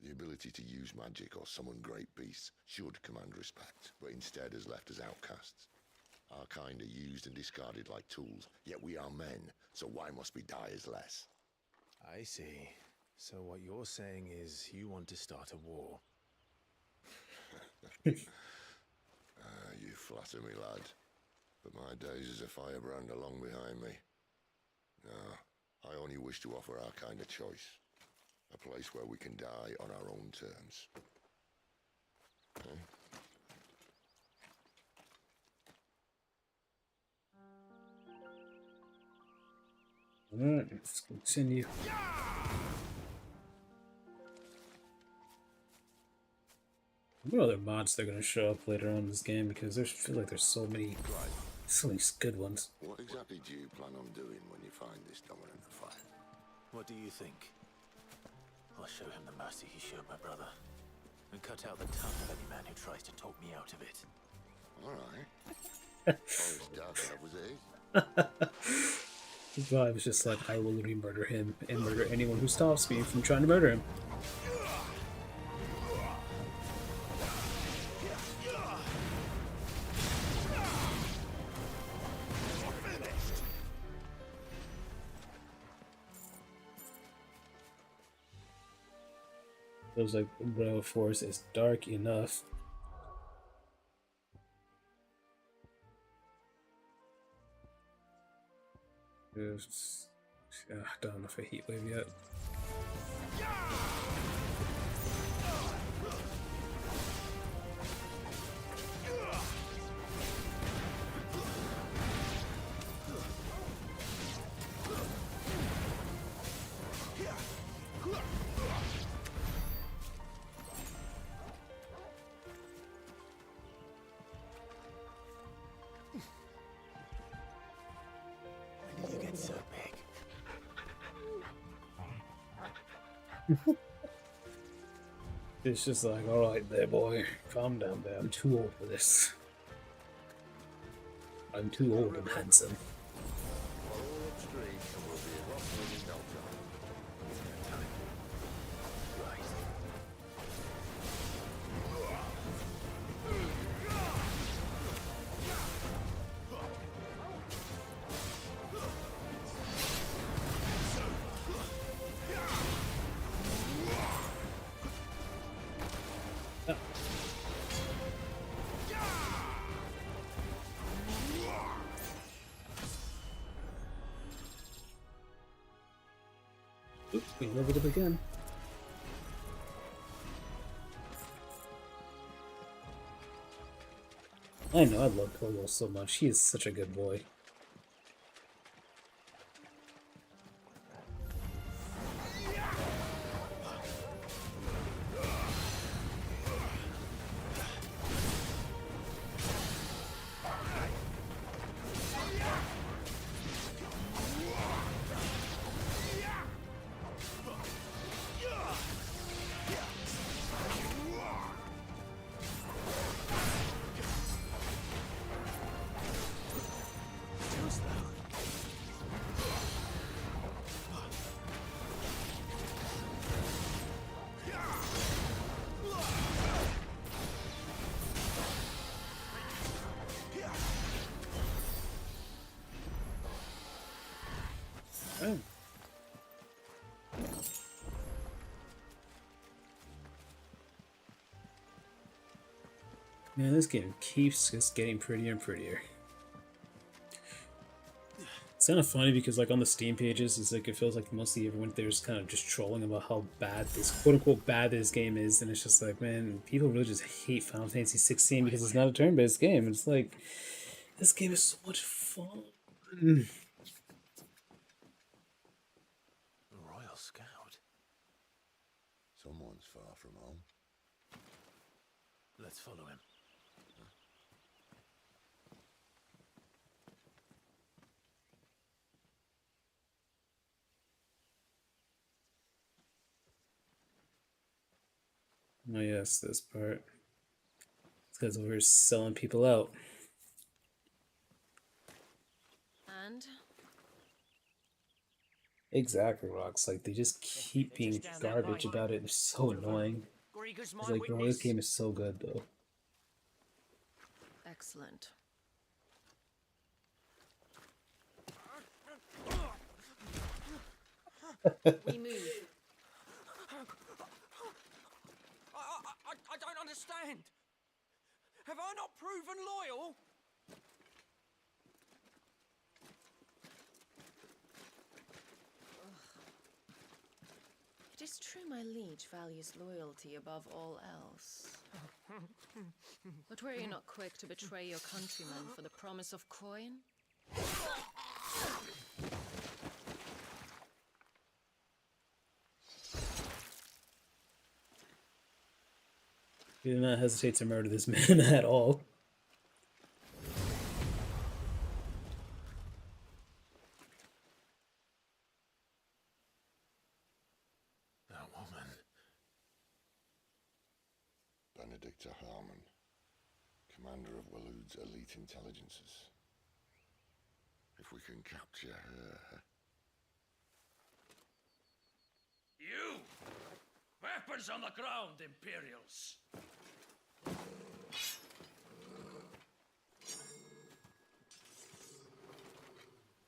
The ability to use magic or summon great beasts should command respect, but instead has left us outcasts. Our kind are used and discarded like tools, yet we are men, so why must we die as less? I see. So what you're saying is you want to start a war. You flatter me, lad. But my days as a firebrand are long behind me. No, I only wish to offer our kind a choice. A place where we can die on our own terms. Okay? Alright, let's continue. What other mods they're gonna show up later on in this game, because I feel like there's so many good ones. What exactly do you plan on doing when you find this dominant of fire? What do you think? I'll show him the mercy he showed my brother, and cut out the tongue of any man who tries to talk me out of it. Alright. Forest dark enough was it? His vibe was just like, I will re-murder him and murder anyone who stops me from trying to murder him. Feels like Umbrella Forest is dark enough. I don't know if I heat wave yet. When did you get so big? It's just like, alright there, boy. Calm down there. I'm too old for this. I'm too old and handsome. Follow upstream and we'll be rustling in no time. Right. Oops, we leveled up again. I know, I love Kobo so much. He is such a good boy. Oh. Man, this game keeps just getting prettier and prettier. It's kind of funny because, like, on the Steam pages, it's like it feels like mostly everyone there's kind of just trolling about how bad this quote-unquote bad this game is, and it's just like, man, people really just hate Final Fantasy 16 because it's not a turn-based game. It's like, this game is so much fun. The Royal Scout. Someone's far from home. Let's follow him. Oh yes, this part. It's because we're selling people out. And Exactly, Rocks. Like, they just keep being garbage about it. It's so annoying. It's like, bro, this game is so good, though. excellent. We move. I don't understand. Have I not proven loyal? It is true my liege values loyalty above all else. But were you not quick to betray your countrymen for the promise of coin? We do not hesitate to murder this man at all. That woman. Benedicta Harmon, commander of Waloed's elite intelligences. If we can capture her... You! Weapons on the ground, Imperials!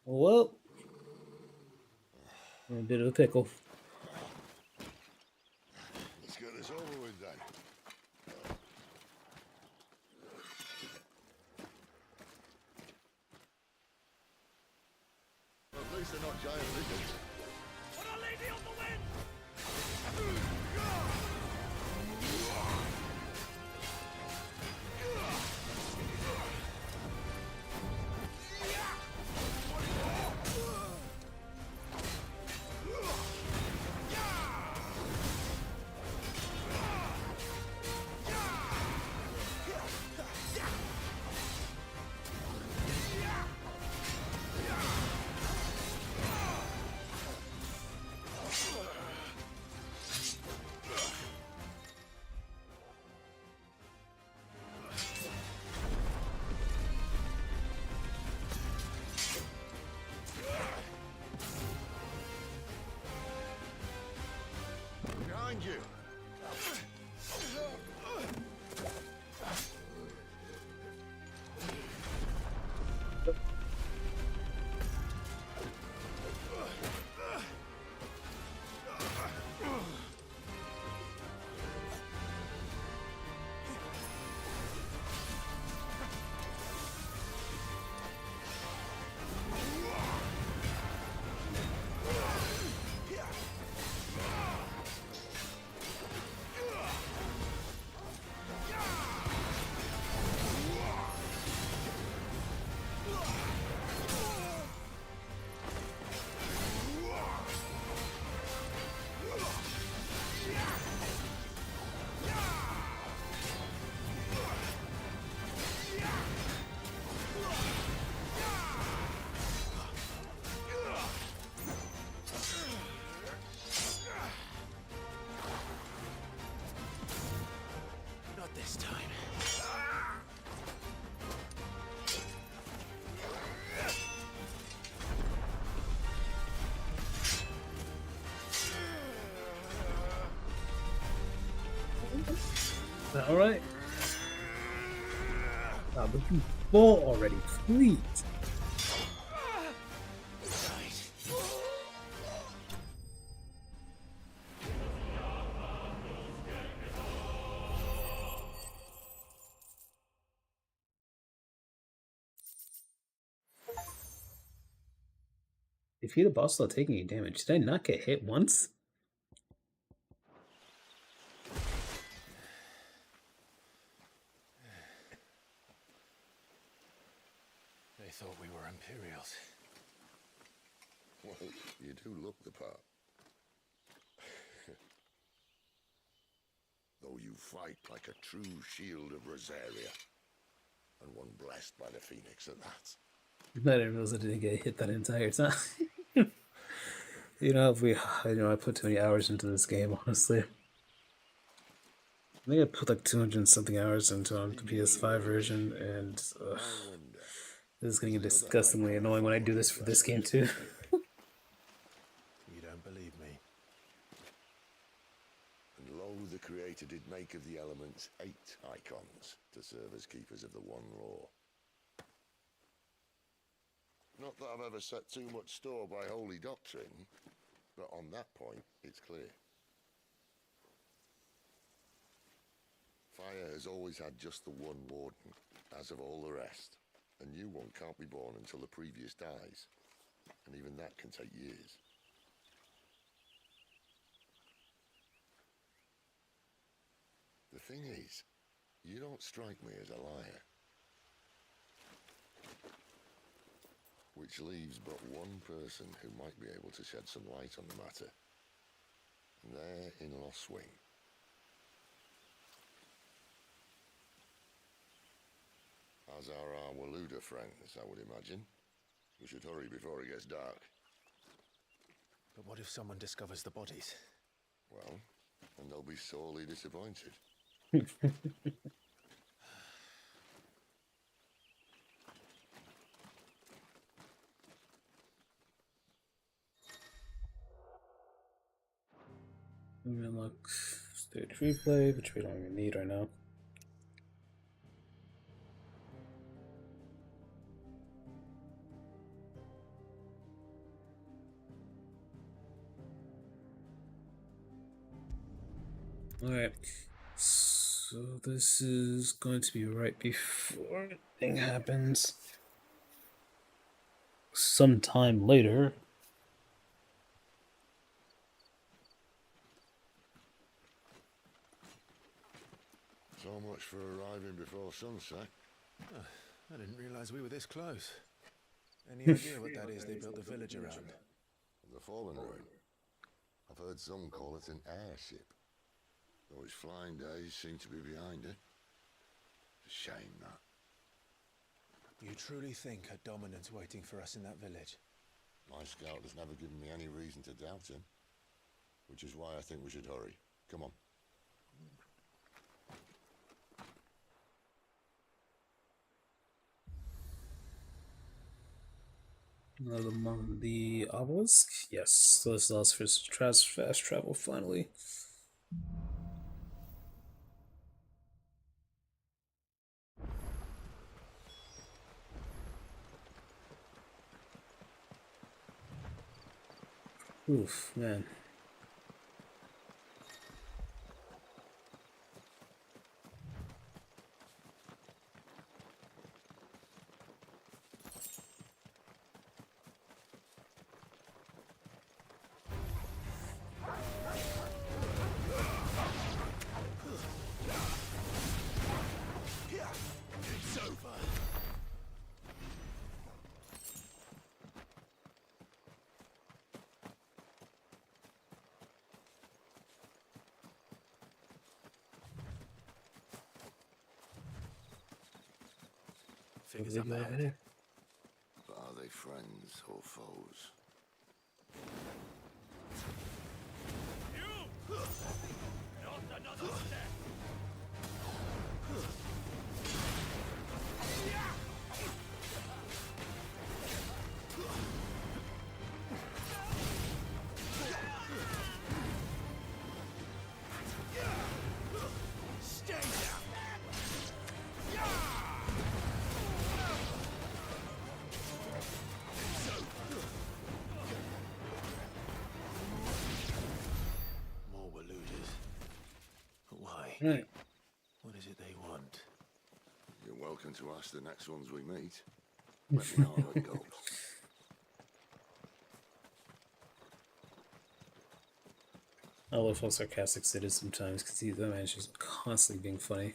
Well, we're in a bit of a pickle. Let's get this over with then. At least they're not giant lizards. What a lady on the wind! Behind you! Alright. But you fall already, please. Defeat a boss without taking any damage. Did I not get hit once? They thought we were Imperials. Well, you do look the part. Though you fight like a true shield of Rosaria. And one blessed by the Phoenix at that. I didn't realize I didn't get hit that entire time. I put too many hours into this game, honestly. I think I put like 200 and something hours into the PS5 version, and this is getting disgustingly annoying when I do this for this game too. You don't believe me? And lo, the Creator did make of the elements 8 icons to serve as keepers of the one law. Not that I've ever set too much store by holy doctrine, but on that point, it's clear. Fire has always had just the one warden, as of all the rest. A new one can't be born until the previous dies, and even that can take years. The thing is, you don't strike me as a liar. Which leaves but one person who might be able to shed some light on the matter. And they're in Lost Swing. As are our Waluda friends, I would imagine. We should hurry before it gets dark. But what if someone discovers the bodies? Well, and they'll be sorely disappointed. Unlock stage replay, which we don't even need right now. Alright, so this is going to be right before anything happens. Sometime later. So much for arriving before sunset. Oh, I didn't realize we were this close. Any idea what that is they built the village around? The Fallen Room. I've heard some call it an airship. Though its flying days seem to be behind it. It's a shame, that. You truly think a dominant's waiting for us in that village? My scout has never given me any reason to doubt him. Which is why I think we should hurry. Come on. The obelisk? Yes, so this allows for fast travel finally. Oof, man. It's over. Figures up ahead. But are they friends or foes? You! Not another step! Stay down! Right. What is it they want? You're welcome to ask the next ones we meet. Let me know how it goes. I love how sarcastic Sid is sometimes because that man's just constantly being funny.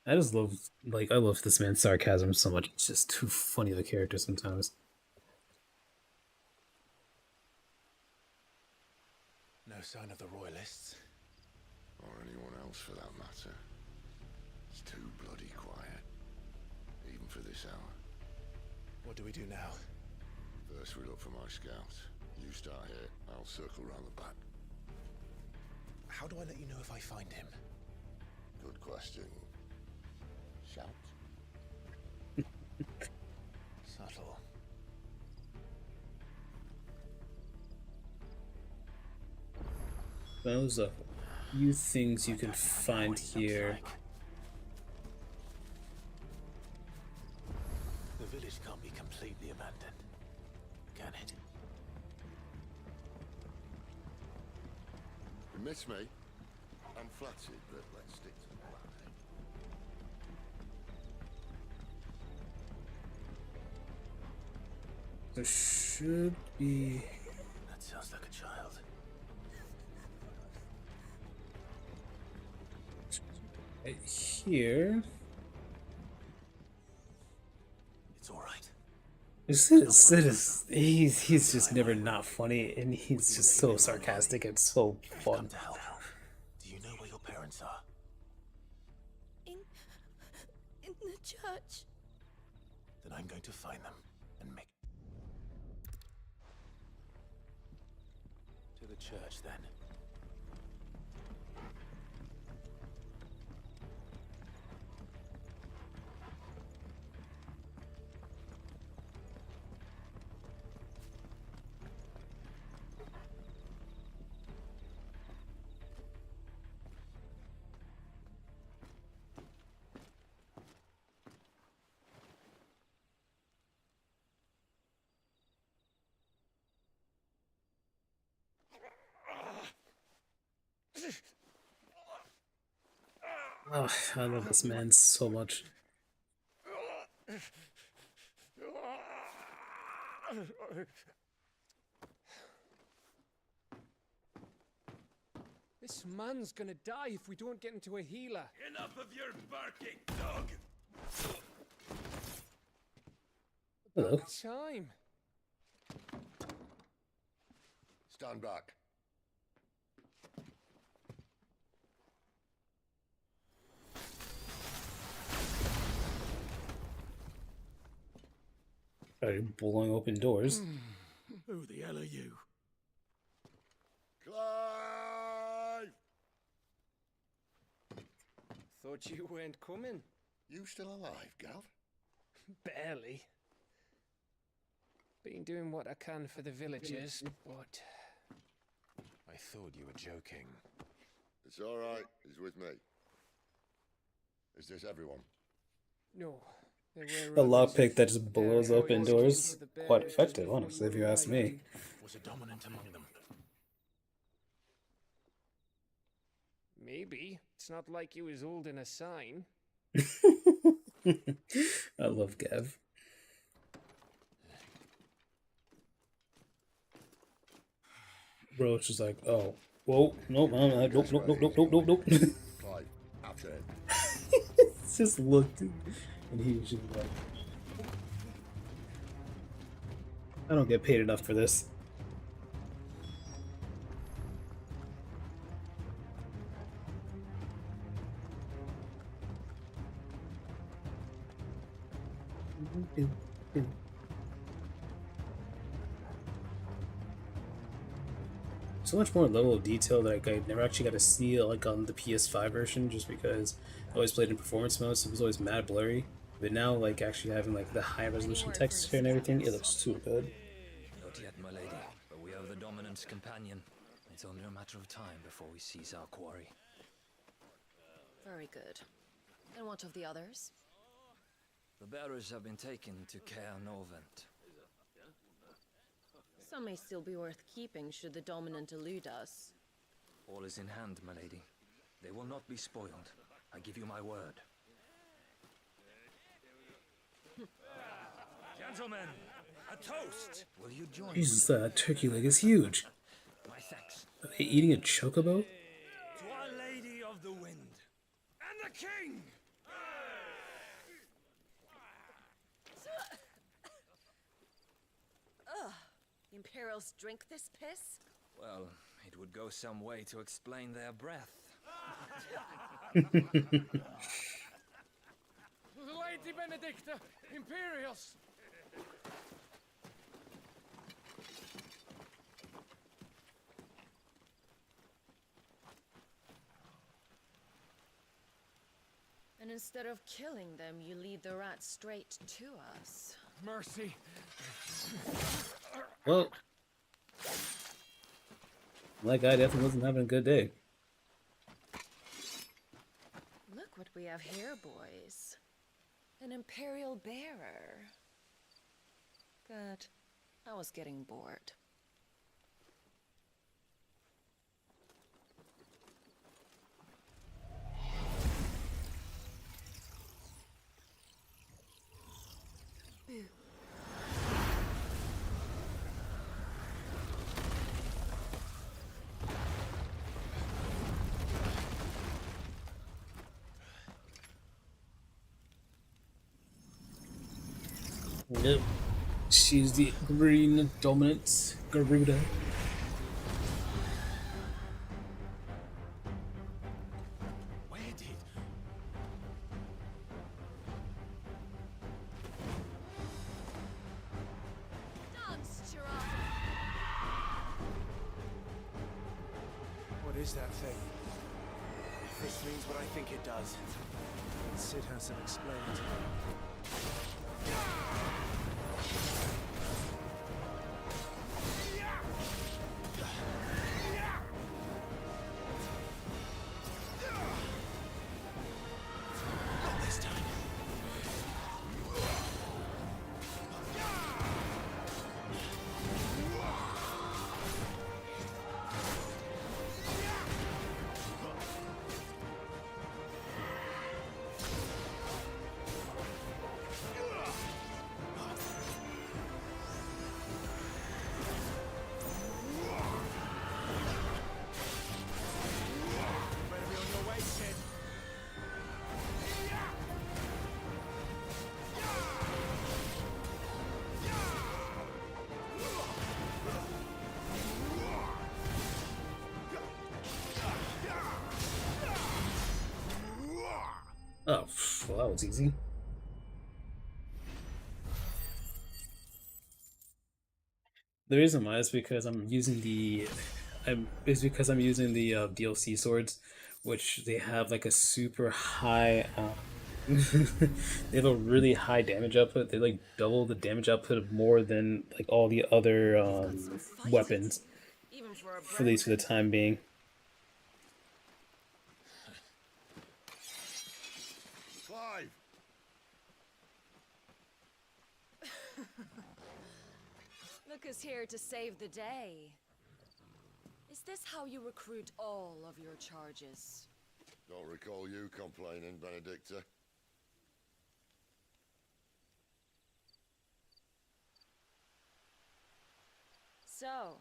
I just love, like, I love this man's sarcasm so much. It's just too funny of a character sometimes. No sign of the Royalists. Or anyone else for that matter. It's too bloody quiet. Even for this hour. What do we do now? First we look for my scouts. You start here, I'll circle round the back. How do I let you know if I find him? Good question. Shout. Subtle. Those are a few things you can find here. The village can't be completely abandoned, can it? You miss me? I'm flattered, but let's stick to the plan. There should be... That sounds like a child. Right here. It's all right. Sid is he's just never not funny, and he's just so sarcastic and so fun. To help. Do you know where your parents are? In the church. Then I'm going to find them and make... To the church, then. Oh, I love this man so much. This man's gonna die if we don't get into a healer. Enough of your barking, dog! Hello. Time. Stand back. Blowing open doors. Who the hell are you? Clive! Thought you weren't coming. You still alive, Gav? Barely. Been doing what I can for the villagers, but... I thought you were joking. It's all right. He's with me. Is this everyone? No. A lockpick that just blows open doors. Quite effective, honestly, if you ask me. Was a dominant among them? Maybe. It's not like he was holding a sign. I love Gav. Bro, it's just like, oh, whoa, nope, nope, nope, nope, nope, nope, nope, nope. Clive, after him. It's just looked, and he was just like, I don't get paid enough for this. So much more level of detail that I never actually got to see like on the PS5 version, just because I always played in performance mode, so it was always mad blurry. But now, like actually having like the high resolution texture and everything, it looks too good. Not yet, my lady, but we have the dominant's companion. It's only a matter of time before we seize our quarry. Very good. And what of the others? The bearers have been taken to Caer Novent. Some may still be worth keeping should the dominant elude us. All is in hand, my lady. They will not be spoiled. I give you my word. Gentlemen, a toast! Will you join Jesus, that turkey leg is huge. my thanks? Are they eating a chocobo? To Our Lady of the Wind and the King! Ugh. Imperials drink this piss? Well, it would go some way to explain their breath. Lady Benedicta, Imperials! And instead of killing them, you lead the rats straight to us. Mercy. Well, that guy definitely wasn't having a good day. Look what we have here, boys. An Imperial bearer. Good. I was getting bored. Boo. Yep. She's the green dominant Garuda. Where did... Dance, giraffe! What is that thing? If this means what I think it does, then Sid has to explain to me. Not this time. Better be on your way, Sid. Oh, well, that was easy. The reason why is because I'm using the, DLC swords, which they have like a super high, they have a really high damage output. They like double the damage output of more than like all the other weapons, Even for a at least for the time being. Clive! Look who's here to save the day. Is this how you recruit all of your charges? Don't recall you complaining, Benedicta. So,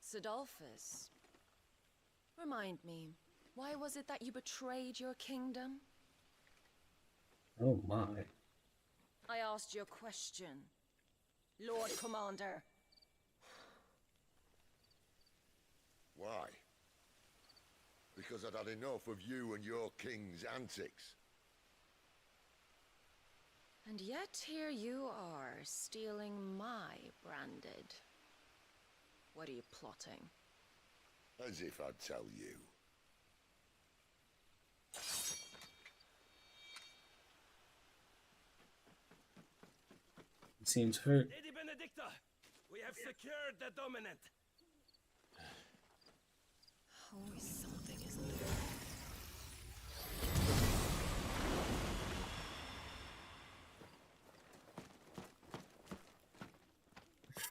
Sidolphus, remind me, why was it that you betrayed your kingdom? Oh my. I asked you a question, Lord Commander. Why? Because I'd had enough of you and your king's antics. And yet here you are, stealing my branded. What are you plotting? As if I'd tell you. It seems hurt. Lady Benedicta, we have secured the dominant. Always something, isn't there?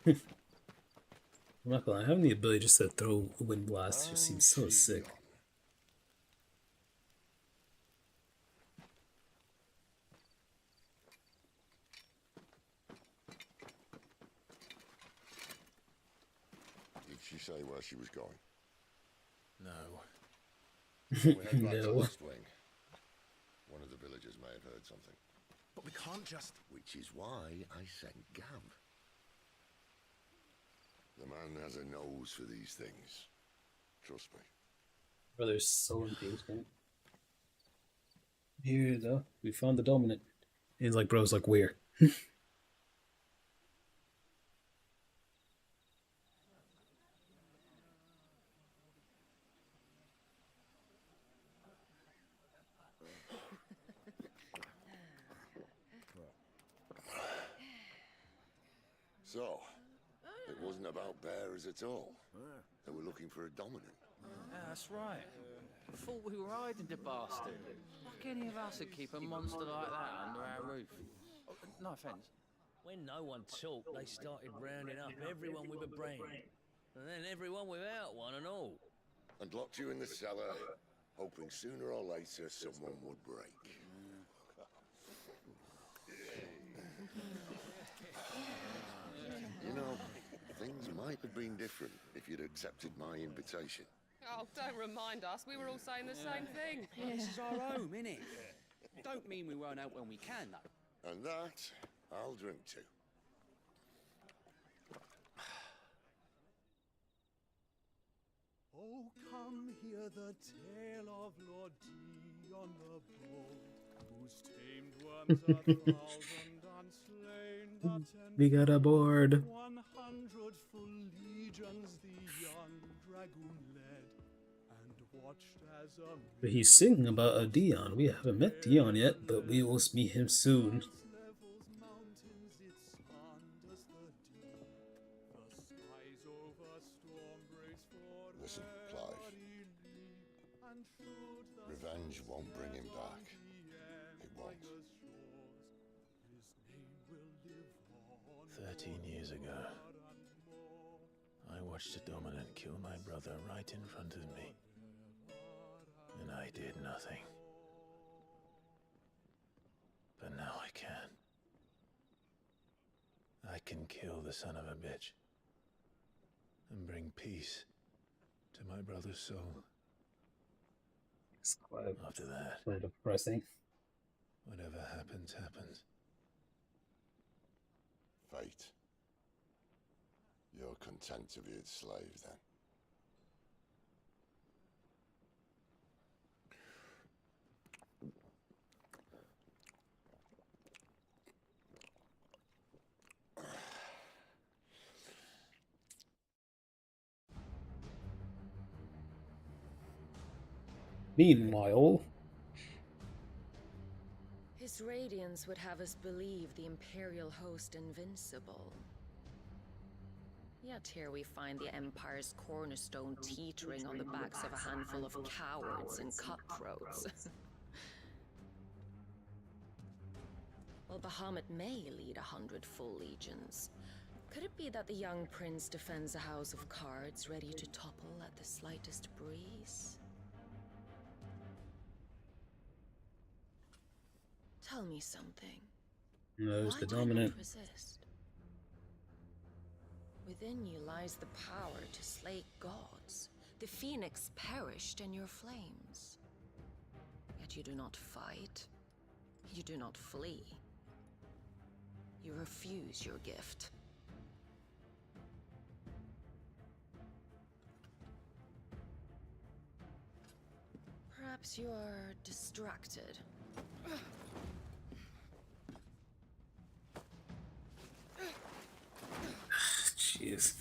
I'm not gonna lie, having the ability just to throw wind blasts just seems so sick. Did she say where she was going? No. We head back to No. West Wing. One of the villagers may have heard something. But we can't just... Which is why I sent Gav. The man has a nose for these things. Trust me. Brother's so impatient. Here though, we found the dominant. He's like, bro's like, where? So, it wasn't about bears at all. They were looking for a dominant. Yeah, that's right. I thought we were hiding the bastard. Like any of us would keep a monster like that under our roof. Oh, no offence. When no one talked, they started rounding up everyone with a brain. And then everyone without one and all. And locked you in the cellar, hoping sooner or later someone would break. You know, things might have been different if you'd accepted my invitation. Oh, don't remind us. We were all saying the same thing. This is our home, innit? Don't mean we won't out when we can, though. And that, I'll drink to. Oh, come hear the tale of Lord Dion the Bold, whose tamed worms a thousand and slain the 10,000. We got aboard. 100 full legions the young dragoon led, and watched as a But he's singing about a Dion. We haven't met Dion yet, but we will meet him soon. levels mountains, it sanders the deep. The skies over storm breaks for Listen, Clive. Revenge won't bring him back. It won't. 13 years ago, I watched a dominant kill my brother right in front of me. And I did nothing. But now I can. I can kill the son of a bitch. And bring peace to my brother's soul. It's quite, After that, quite depressing. whatever happens, happens. Fate. You're content to be its slave, then? Meanwhile, His radiance would have us believe the Imperial host invincible. Yet here we find the Empire's cornerstone teetering on the backs of a handful of cowards and cutthroats. While Bahamut may lead 100 full legions, could it be that the young prince defends a house of cards ready to topple at the slightest breeze? Tell me something. there's the Why dominant. not resist? Within you lies the power to slay gods. The phoenix perished in your flames. Yet you do not fight. You do not flee. You refuse your gift. Perhaps you are distracted. Jeez.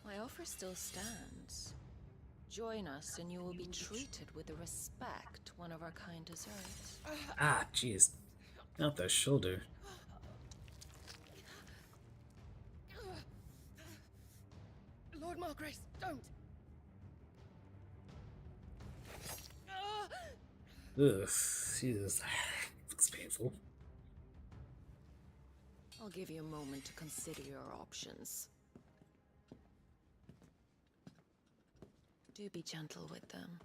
My offer still stands. Join us and you will be treated with the respect one of our kind deserves. Ah, jeez. Not the shoulder. Lord Margrace, don't! Ugh, Jesus. helpful. I'll give you a moment to consider your options. Do be gentle with them.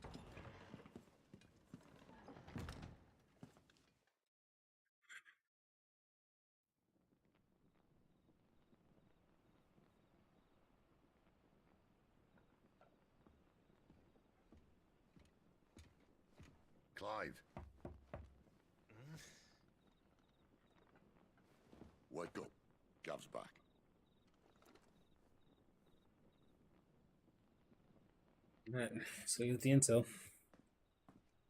Clive. Wake up. Gav's back. Right, so you get the intel.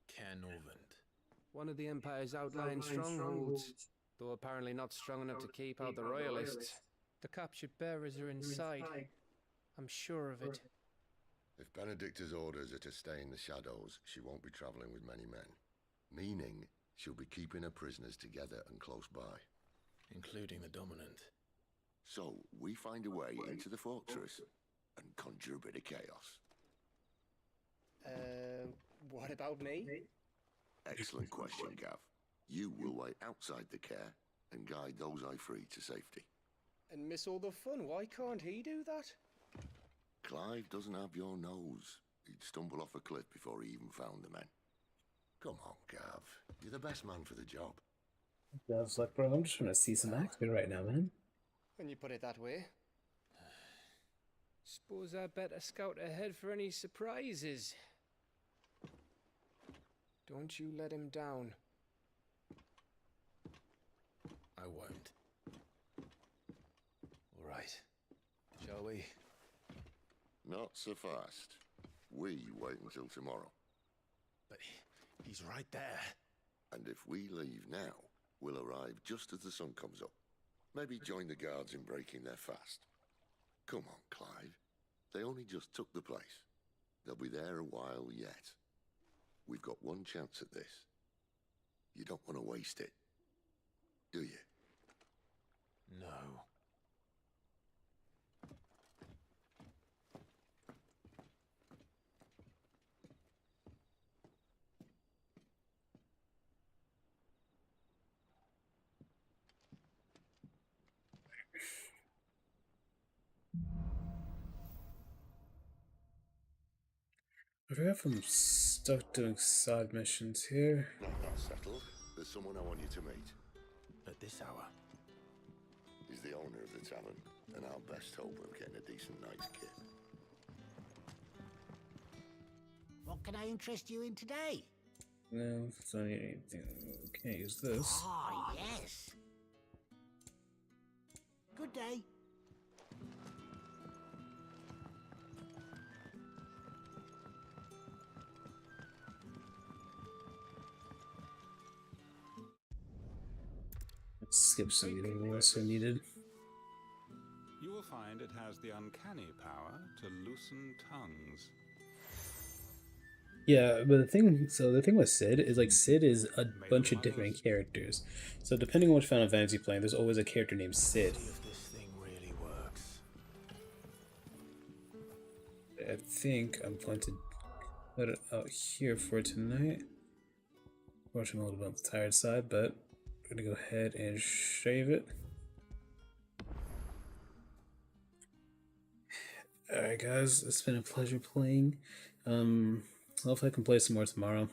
Canovant. One of the Empire's outlying strongholds, though apparently not strong enough to keep out the Royalists. The captured bearers are inside. I'm sure of it. If Benedicta's orders are to stay in the shadows, she won't be travelling with many men. Meaning, she'll be keeping her prisoners together and close by. Including the Dominant. So, we find a way into the fortress and conjure a bit of chaos. What about me? Excellent question, Gav. You will wait outside the care and guide those I free to safety. And miss all the fun. Why can't he do that? Clive doesn't have your nose. He'd stumble off a cliff before he even found the men. Come on, Gav. You're the best man for the job. I was like, bro, I'm just trying to see some action right now, man. When you put it that way. Suppose I better scout ahead for any surprises. Don't you let him down. I won't. All right. Shall we? Not so fast. We wait until tomorrow. But he's right there. And if we leave now, we'll arrive just as the sun comes up. Maybe join the guards in breaking their fast. Come on, Clive. They only just took the place. They'll be there a while yet. We've got one chance at this. You don't want to waste it, do you? No. I forgot if I'm stuck doing side missions here. Not that settled. There's someone I want you to meet. At this hour? He's the owner of the tavern, and our best hope of getting a decent night's kit. What can I interest you in today? No, it's not anything. Can't use this. Ah, yes. Good day. Let's skip some anything else I needed. You will find it has the uncanny power to loosen tongues. Yeah, but the thing with Sid is like Sid is a bunch of different characters. So depending on which Final Fantasy you're playing, there's always a character named Sid. If this thing really works. I think I'm going to put it out here for tonight. Unfortunately, I'm a little bit on the tired side, but I'm gonna go ahead and shave it. Alright guys, it's been a pleasure playing. Hopefully I can play some more tomorrow.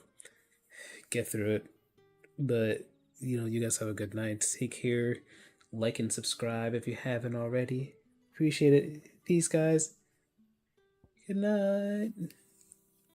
Get through it. But, you know, you guys have a good night. Take care. Like and subscribe if you haven't already. Appreciate it. Peace, guys. Good night.